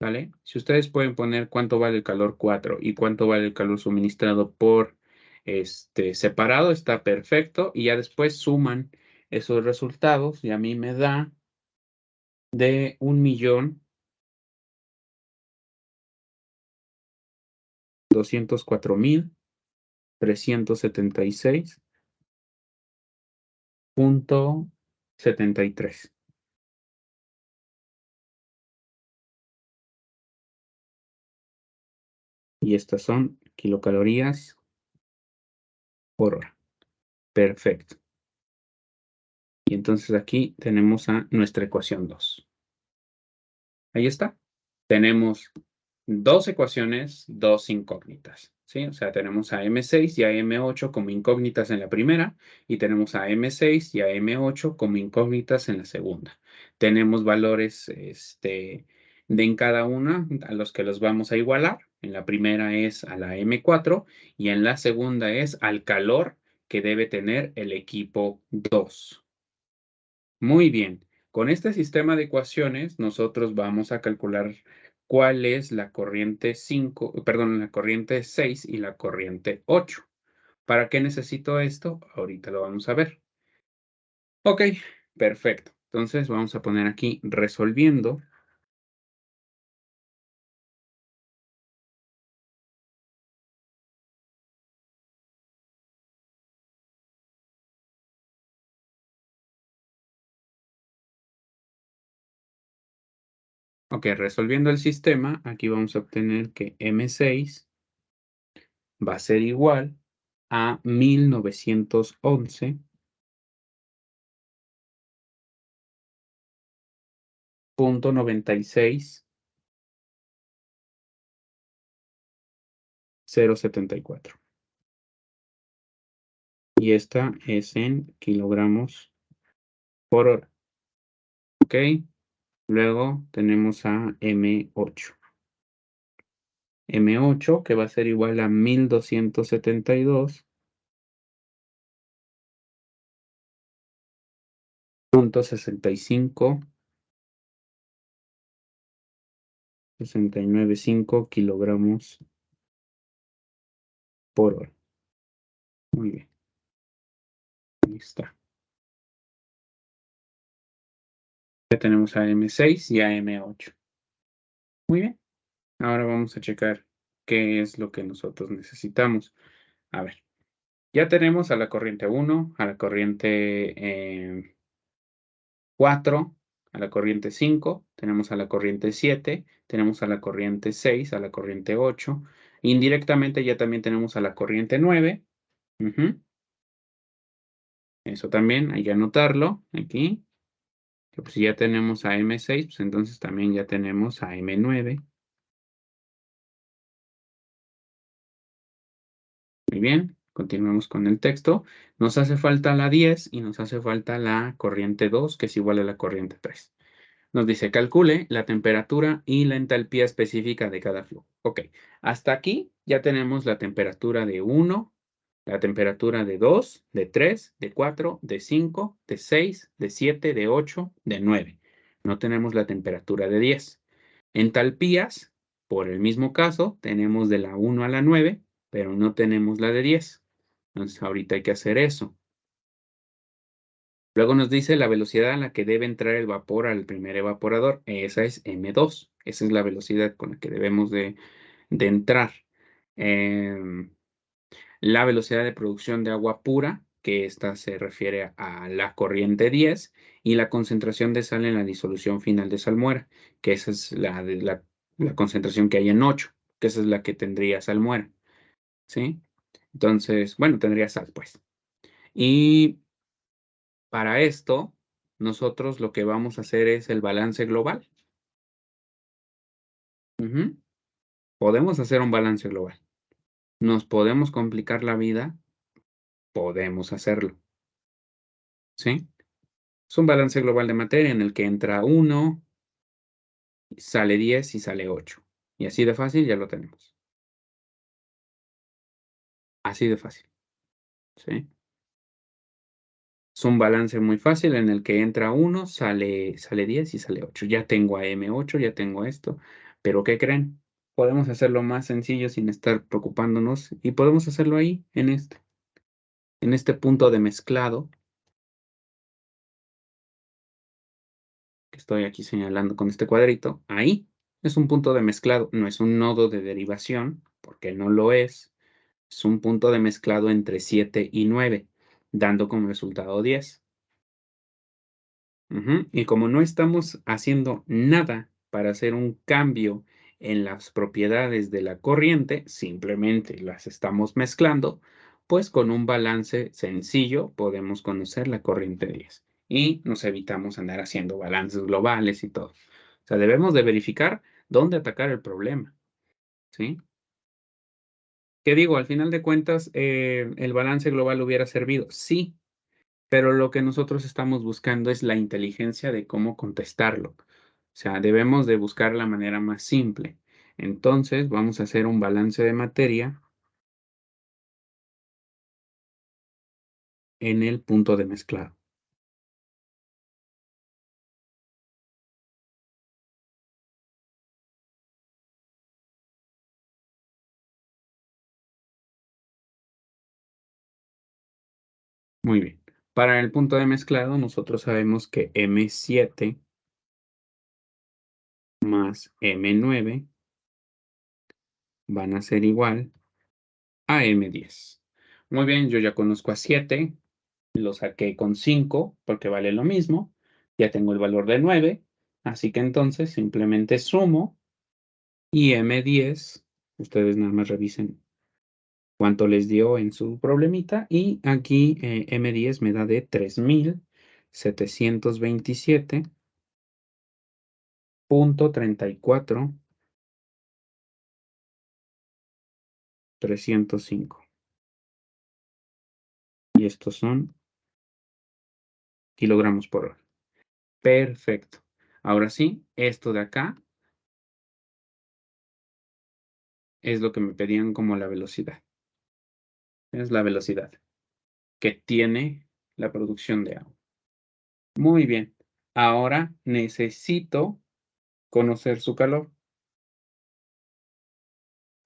¿Vale? Si ustedes pueden poner cuánto vale el calor 4 y cuánto vale el calor suministrado por separado, está perfecto. Y ya después suman esos resultados y a mí me da de 1.204.376.73. Y estas son kilocalorías por hora. Perfecto. Y entonces aquí tenemos a nuestra ecuación 2. Ahí está. Tenemos dos ecuaciones, dos incógnitas, ¿sí? O sea, tenemos a M6 y a M8 como incógnitas en la primera y tenemos a M6 y a M8 como incógnitas en la segunda. Tenemos valores de en cada una a los que los vamos a igualar. En la primera es a la M4 y en la segunda es al calor que debe tener el equipo 2. Muy bien. Con este sistema de ecuaciones, nosotros vamos a calcular cuál es la corriente 5, perdón, la corriente 6 y la corriente 8. ¿Para qué necesito esto? Ahorita lo vamos a ver. Ok, perfecto. Entonces vamos a poner aquí resolviendo. Ok, resolviendo el sistema, aquí vamos a obtener que M6 va a ser igual a 1911.96.074. Y esta es en kilogramos por hora. ¿Ok? Luego tenemos a M8. M8 que va a ser igual a 1272.65, 695 kilogramos por hora. Muy bien. Ahí está. Ya tenemos a M6 y a M8. Muy bien. Ahora vamos a checar qué es lo que nosotros necesitamos. A ver, ya tenemos a la corriente 1, a la corriente 4, a la corriente 5, tenemos a la corriente 7, tenemos a la corriente 6, a la corriente 8. Indirectamente ya también tenemos a la corriente 9. Ujú. Eso también hay que anotarlo aquí. Que pues si ya tenemos a M6, pues entonces también ya tenemos a M9. Muy bien, continuamos con el texto. Nos hace falta la 10 y nos hace falta la corriente 2, que es igual a la corriente 3. Nos dice, calcule la temperatura y la entalpía específica de cada flujo. Ok, hasta aquí ya tenemos la temperatura de 1, la temperatura de 2, de 3, de 4, de 5, de 6, de 7, de 8, de 9. No tenemos la temperatura de 10. Entalpías, por el mismo caso, tenemos de la 1 a la 9, pero no tenemos la de 10. Entonces ahorita hay que hacer eso. Luego nos dice la velocidad a la que debe entrar el vapor al primer evaporador. Esa es M2. Esa es la velocidad con la que debemos de entrar. Em, la velocidad de producción de agua pura, que esta se refiere a la corriente 10, y la concentración de sal en la disolución final de salmuera, que esa es la concentración que hay en 8, que esa es la que tendría salmuera. ¿Sí? Entonces, bueno, tendría sal, pues. Y para esto, nosotros lo que vamos a hacer es el balance global. Ujú. Podemos hacer un balance global. ¿Nos podemos complicar la vida? Podemos hacerlo, ¿sí? Es un balance global de materia en el que entra 1, sale 10 y sale 8. Y así de fácil ya lo tenemos. Así de fácil, ¿sí? Es un balance muy fácil en el que entra 1, sale 10 y sale 8. Ya tengo a M8, ya tengo esto. Pero ¿qué creen? Podemos hacerlo más sencillo sin estar preocupándonos y podemos hacerlo ahí, en este punto de mezclado que estoy aquí señalando con este cuadrito. Ahí es un punto de mezclado, no es un nodo de derivación, porque no lo es. Es un punto de mezclado entre 7 y 9, dando como resultado 10. Y como no estamos haciendo nada para hacer un cambio en las propiedades de la corriente, simplemente las estamos mezclando, pues con un balance sencillo podemos conocer la corriente 10 y nos evitamos andar haciendo balances globales y todo. O sea, debemos de verificar dónde atacar el problema. ¿sí? ¿Qué digo? Al final de cuentas, el balance global hubiera servido, sí, pero lo que nosotros estamos buscando es la inteligencia de cómo contestarlo. O sea, debemos de buscar la manera más simple. Entonces, vamos a hacer un balance de materia en el punto de mezclado. Muy bien. Para el punto de mezclado, nosotros sabemos que M7 más M9 van a ser igual a M10. Muy bien, yo ya conozco a 7, lo saqué con 5 porque vale lo mismo. Ya tengo el valor de 9, así que entonces simplemente sumo y M10, ustedes nada más revisen cuánto les dio en su problemita y aquí M10 me da de 3727.34.305. Y estos son kilogramos por hora. Perfecto. Ahora sí, esto de acá es lo que me pedían como la velocidad. Es la velocidad que tiene la producción de agua. Muy bien. Ahora necesito conocer su calor.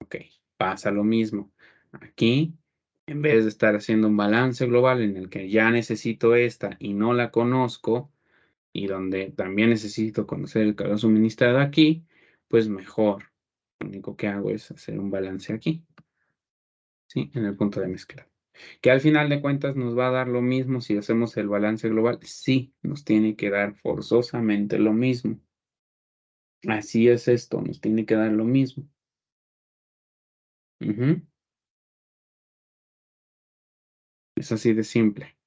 Ok, pasa lo mismo. Aquí, en vez de estar haciendo un balance global en el que ya necesito esta y no la conozco, y donde también necesito conocer el calor suministrado aquí, pues mejor. Lo único que hago es hacer un balance aquí, ¿sí? En el punto de mezcla. Que al final de cuentas nos va a dar lo mismo si hacemos el balance global. Sí, nos tiene que dar forzosamente lo mismo. Así es esto, nos tiene que dar lo mismo. Ujú. Es así de simple.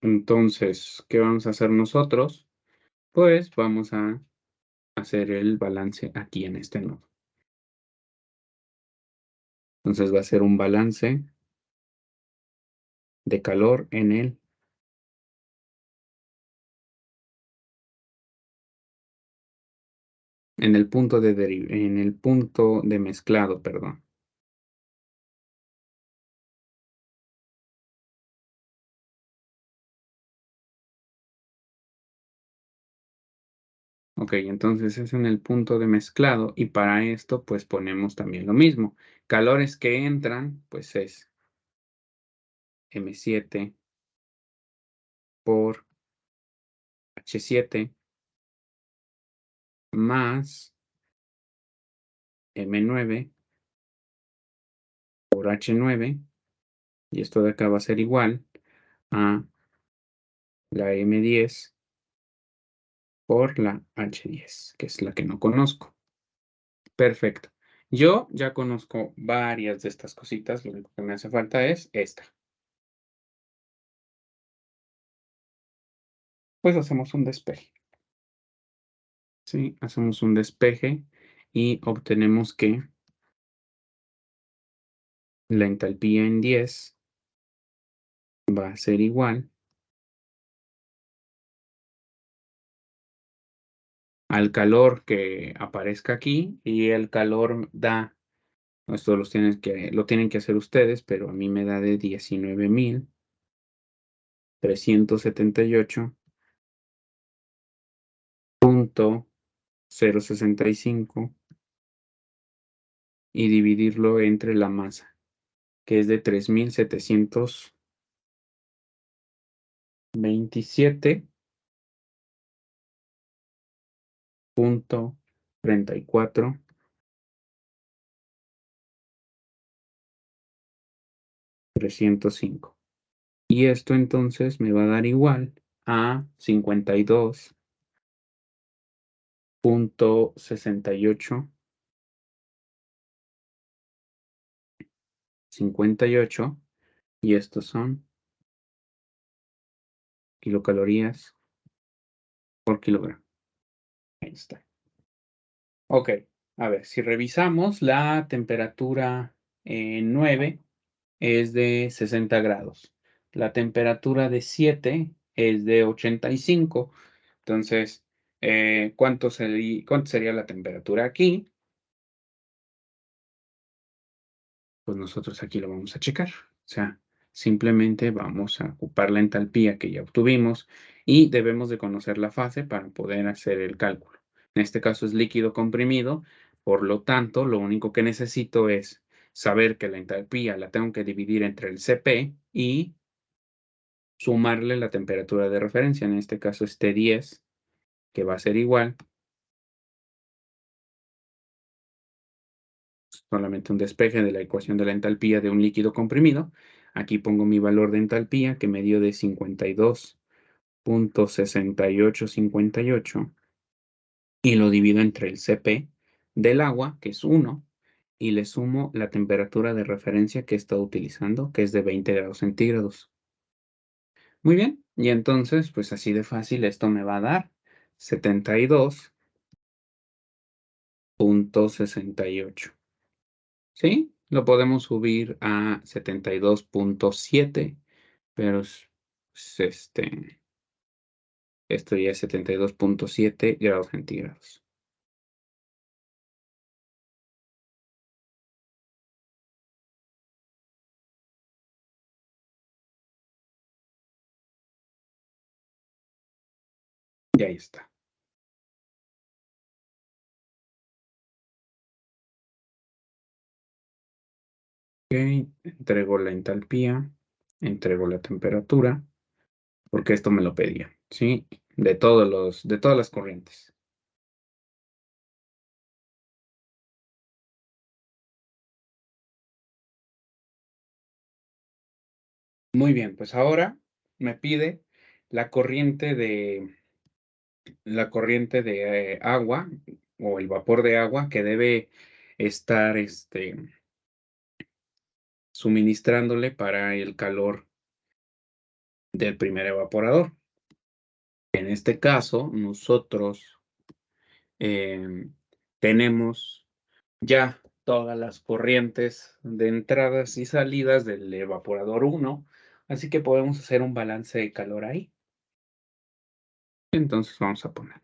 Entonces, ¿qué vamos a hacer nosotros? Pues vamos a hacer el balance aquí en este nodo. Entonces va a ser un balance de calor en el punto en el punto de mezclado, perdón. Ok, entonces es en el punto de mezclado y para esto pues ponemos también lo mismo. Calores que entran pues es M7 por H7 más M9 por H9 y esto de acá va a ser igual a la M10 por la H10, que es la que no conozco. Perfecto. Yo ya conozco varias de estas cositas, lo único que me hace falta es esta. Pues hacemos un despeje. Sí, hacemos un despeje y obtenemos que la entalpía en 10 va a ser igual al calor que aparezca aquí y el calor da, esto lo tienen que hacer ustedes, pero a mí me da de 19.378.065 y dividirlo entre la masa, que es de 3.027.34.305. Y esto entonces me va a dar igual a 58.68 y estos son kilocalorías por kilogramo. Ahí está. Ok, A ver, si revisamos la temperatura 9 es de 60 grados. La temperatura de 7 es de 85. Entonces, ¿cuánto sería la temperatura aquí? Pues nosotros aquí lo vamos a checar. O sea, simplemente vamos a ocupar la entalpía que ya obtuvimos y debemos de conocer la fase para poder hacer el cálculo. En este caso es líquido comprimido, por lo tanto, lo único que necesito es saber que la entalpía la tengo que dividir entre el Cp y sumarle la temperatura de referencia. En este caso es T10, que va a ser igual, solamente un despeje de la ecuación de la entalpía de un líquido comprimido. Aquí pongo mi valor de entalpía que me dio de 52.6858 y lo divido entre el Cp del agua, que es 1, y le sumo la temperatura de referencia que he estado utilizando, que es de 20 grados centígrados. Muy bien, y entonces, pues así de fácil, esto me va a dar 72.68. ¿Sí? Lo podemos subir a 72.7, pero esto ya es 72.7 grados centígrados. Y ahí está. Ok, entrego la entalpía, entrego la temperatura, porque esto me lo pedía, ¿sí? De todas las corrientes. Muy bien, pues ahora me pide la corriente de agua o el vapor de agua que debe estar suministrándole para el calor del primer evaporador. En este caso, nosotros tenemos ya todas las corrientes de entradas y salidas del evaporador 1, así que podemos hacer un balance de calor ahí. Entonces vamos a poner.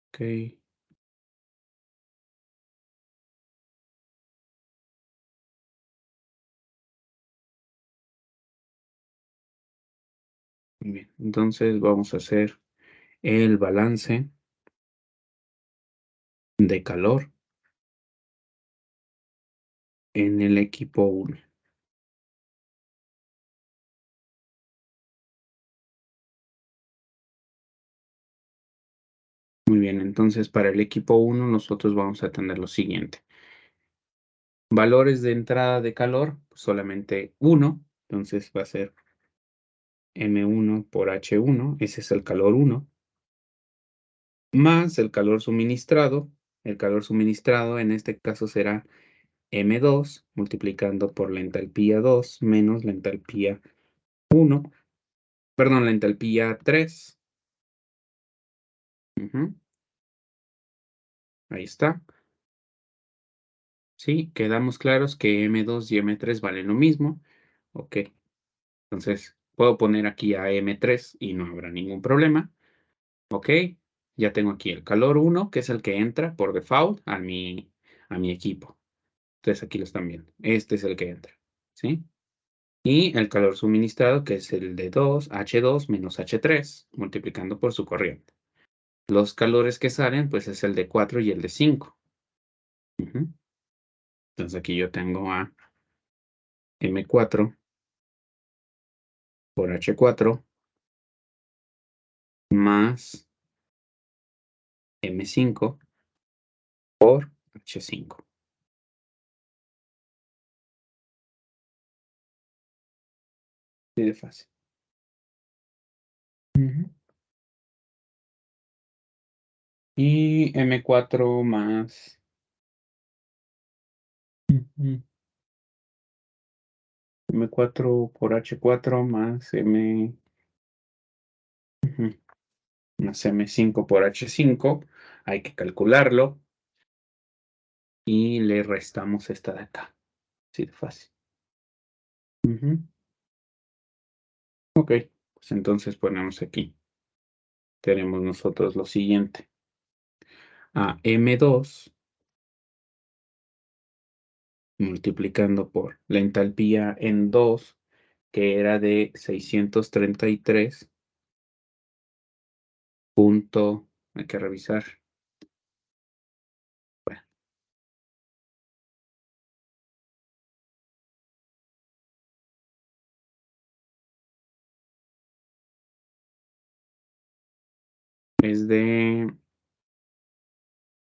Ok, muy bien. Entonces vamos a hacer el balance de calor en el equipo 1. Muy bien, entonces para el equipo 1 nosotros vamos a tener lo siguiente. Valores de entrada de calor, pues solamente 1, entonces va a ser M1 por H1, ese es el calor 1, más el calor suministrado. El calor suministrado en este caso será M2 multiplicando por la entalpía 2 menos la entalpía 1, perdón, la entalpía 3. Ahí está. Sí, quedamos claros que M2 y M3 valen lo mismo. Ok, entonces puedo poner aquí a M3 y no habrá ningún problema. Ok, ya tengo aquí el calor 1, que es el que entra por default a mi equipo. Entonces aquí lo están viendo. Este es el que entra, ¿sí? Y el calor suministrado, que es el de 2, H2 menos H3, multiplicando por su corriente. Los calores que salen, pues es el de 4 y el de 5. Entonces aquí yo tengo a M4 por H4 más M5 por H5. Así de fácil. Ujú. Y M4 más ujú, M4 por H4 más M. Ujú. más M5 por H5, hay que calcularlo y le restamos esta de acá. Así de fácil. Ok, pues entonces ponemos aquí. Tenemos nosotros lo siguiente. A M2 multiplicando por la entalpía en 2, que era de 633 punto, hay que revisar, bueno, es de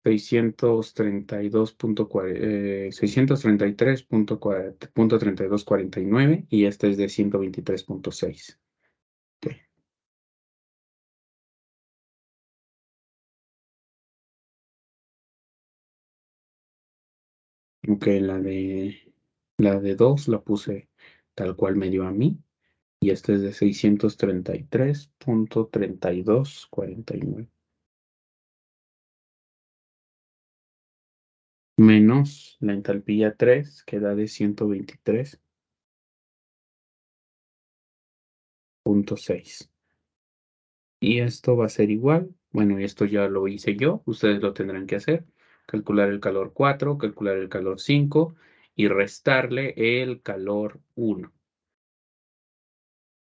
633.3249 y este es de 123.6. Ok, ok, la de 2 la puse tal cual me dio a mí. Y este es de 633.3249 menos la entalpía 3, que da de 123.6. Y esto va a ser igual. Bueno, y esto ya lo hice yo. Ustedes lo tendrán que hacer. Calcular el calor 4, calcular el calor 5 y restarle el calor 1.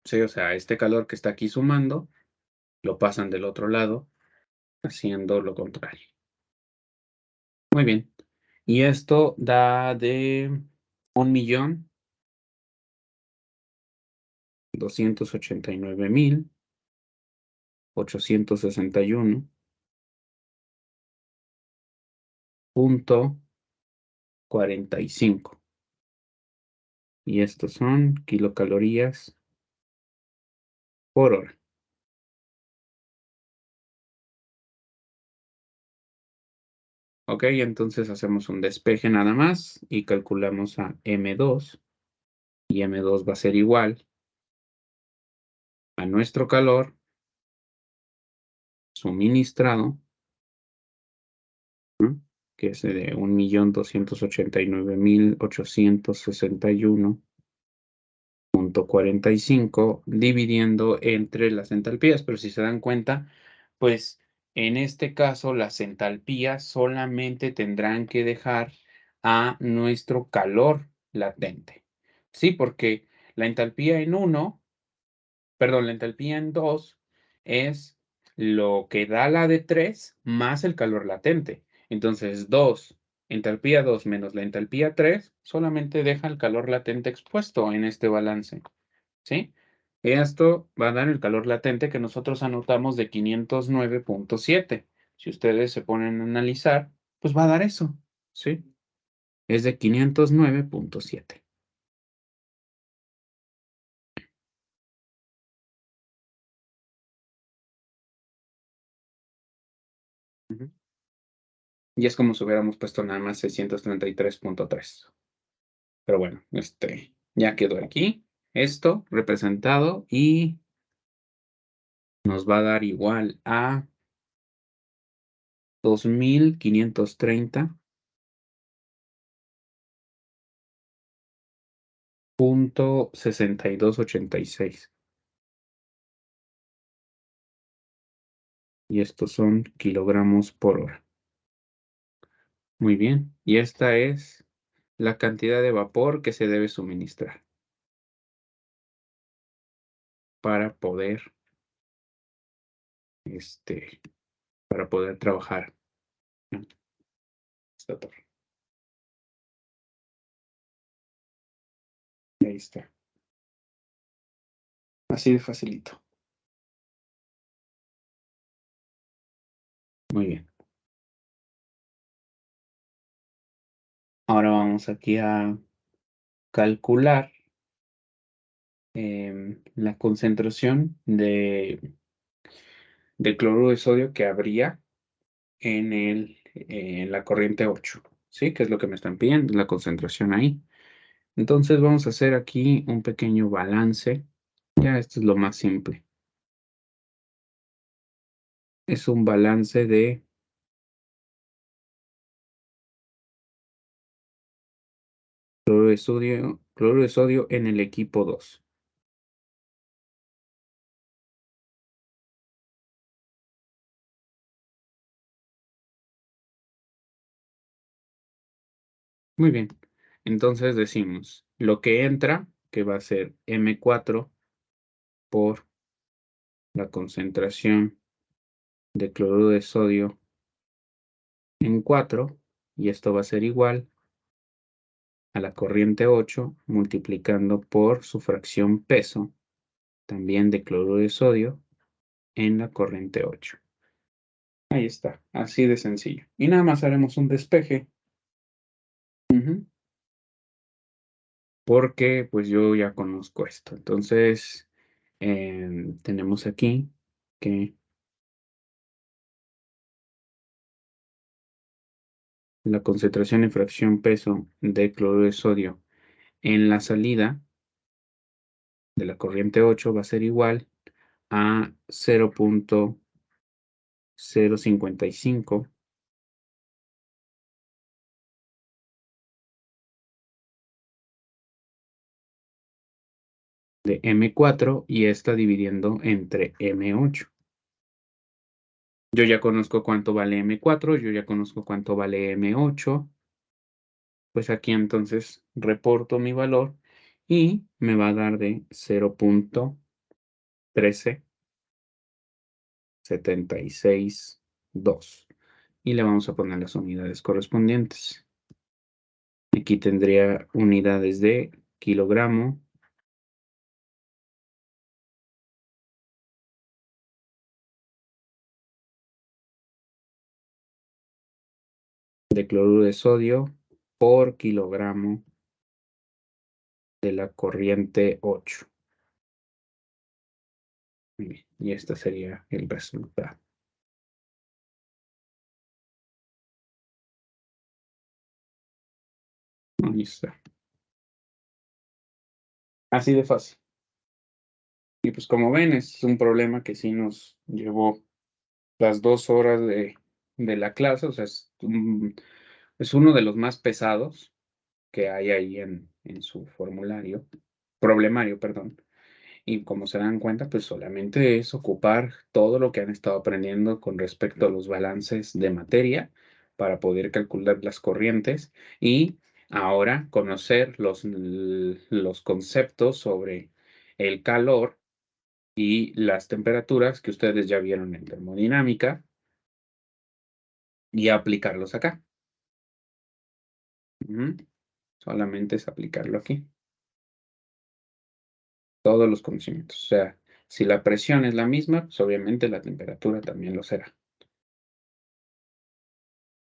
Sí, o sea, este calor que está aquí sumando, lo pasan del otro lado, haciendo lo contrario. Muy bien. Y esto da de 1.289.861.45. Y estos son kilocalorías por hora. Ok, entonces hacemos un despeje nada más y calculamos a M2. Y M2 va a ser igual a nuestro calor suministrado, ¿no? Que es de 1.289.861.45 dividiendo entre las entalpías. Pero si se dan cuenta, pues en este caso las entalpías solamente tendrán que dejar a nuestro calor latente. Sí, porque la entalpía en 1, perdón, la entalpía en 2 es lo que da la de 3 más el calor latente. Entonces, entalpía 2 menos la entalpía 3 solamente deja el calor latente expuesto en este balance. ¿Sí? Esto va a dar el calor latente que nosotros anotamos de 509.7. Si ustedes se ponen a analizar, pues va a dar eso. ¿Sí? Es de 509.7. Ujú. Y es como si hubiéramos puesto nada más 633.3. Pero bueno, ya quedó aquí esto representado y nos va a dar igual a 2.530.6286. Y estos son kilogramos por hora. Muy bien. Y esta es la cantidad de vapor que se debe suministrar para poder, este, para poder trabajar en esta torre. Y ahí está. Así de facilito. Muy bien. Ahora vamos aquí a calcular la concentración de cloruro de sodio que habría en la corriente 8, ¿sí? Que es lo que me están pidiendo, la concentración ahí. Entonces vamos a hacer aquí un pequeño balance. Ya esto es lo más simple. es un balance de cloruro de sodio en el equipo 2. Muy bien. Entonces decimos, lo que entra, que va a ser M4 por la concentración de cloruro de sodio en 4, y esto va a ser igual a la corriente 8 multiplicando por su fracción peso, también de cloruro de sodio, en la corriente 8. Ahí está, así de sencillo. Y nada más haremos un despeje. Porque pues yo ya conozco esto. Entonces, tenemos aquí que la concentración en fracción peso de cloruro de sodio en la salida de la corriente 8 va a ser igual a 0.055 de M4 y está dividiendo entre M8. Yo ya conozco cuánto vale M4, yo ya conozco cuánto vale M8. Pues aquí entonces reporto mi valor y me va a dar de 0.13762. Y le vamos a poner las unidades correspondientes. Aquí tendría unidades de kilogramo, de cloruro de sodio por kilogramo de la corriente 8. Muy bien, y este sería el resultado. Ahí está. Así de fácil. Y pues como ven, es un problema que sí nos llevó las 2 horas de la clase, o sea, es uno de los más pesados que hay ahí en su formulario, problemario, perdón. Y como se dan cuenta, pues solamente es ocupar todo lo que han estado aprendiendo con respecto a los balances de materia para poder calcular las corrientes y ahora conocer los conceptos sobre el calor y las temperaturas que ustedes ya vieron en termodinámica y aplicarlos acá. Solamente es aplicarlo aquí. Todos los conocimientos. O sea, si la presión es la misma, pues obviamente la temperatura también lo será.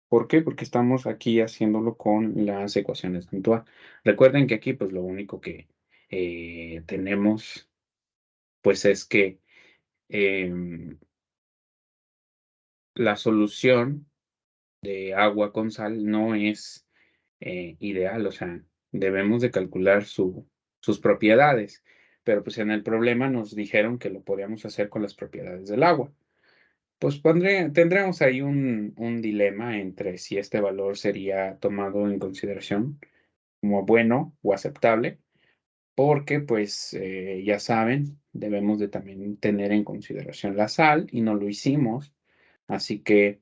¿Por qué? Porque estamos aquí haciéndolo con las ecuaciones de Antoine. Recuerden que aquí, pues lo único que tenemos, pues es que la solución de agua con sal no es ideal, o sea, debemos de calcular sus propiedades, pero pues en el problema nos dijeron que lo podíamos hacer con las propiedades del agua. Pues tendremos ahí un dilema entre si este valor sería tomado en consideración como bueno o aceptable, porque pues ya saben, debemos de también tener en consideración la sal y no lo hicimos, así que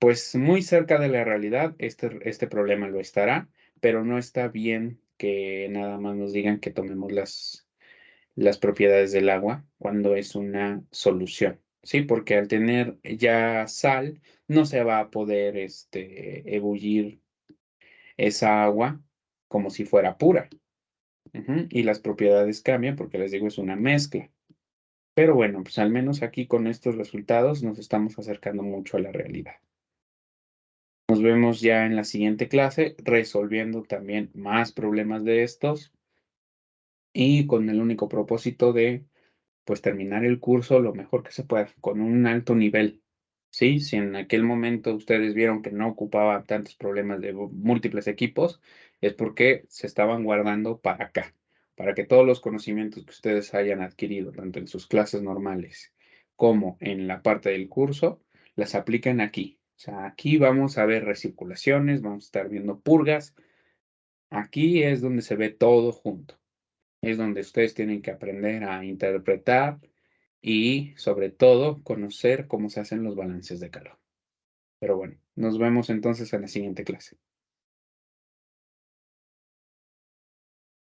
pues muy cerca de la realidad, este problema lo estará, pero no está bien que nada más nos digan que tomemos las propiedades del agua cuando es una solución, ¿sí? Porque al tener ya sal, no se va a poder ebullir esa agua como si fuera pura. Y las propiedades cambian porque les digo, es una mezcla. Pero bueno, pues al menos aquí con estos resultados nos estamos acercando mucho a la realidad. Nos vemos ya en la siguiente clase resolviendo también más problemas de estos y con el único propósito de pues terminar el curso lo mejor que se pueda, con un alto nivel. Sí, si en aquel momento ustedes vieron que no ocupaba tantos problemas de múltiples equipos, es porque se estaban guardando para acá, para que todos los conocimientos que ustedes hayan adquirido, tanto en sus clases normales cómo en la parte del curso las aplican aquí. O sea, aquí vamos a ver recirculaciones, vamos a estar viendo purgas. Aquí es donde se ve todo junto. Es donde ustedes tienen que aprender a interpretar y, sobre todo, conocer cómo se hacen los balances de calor. Pero bueno, nos vemos entonces en la siguiente clase.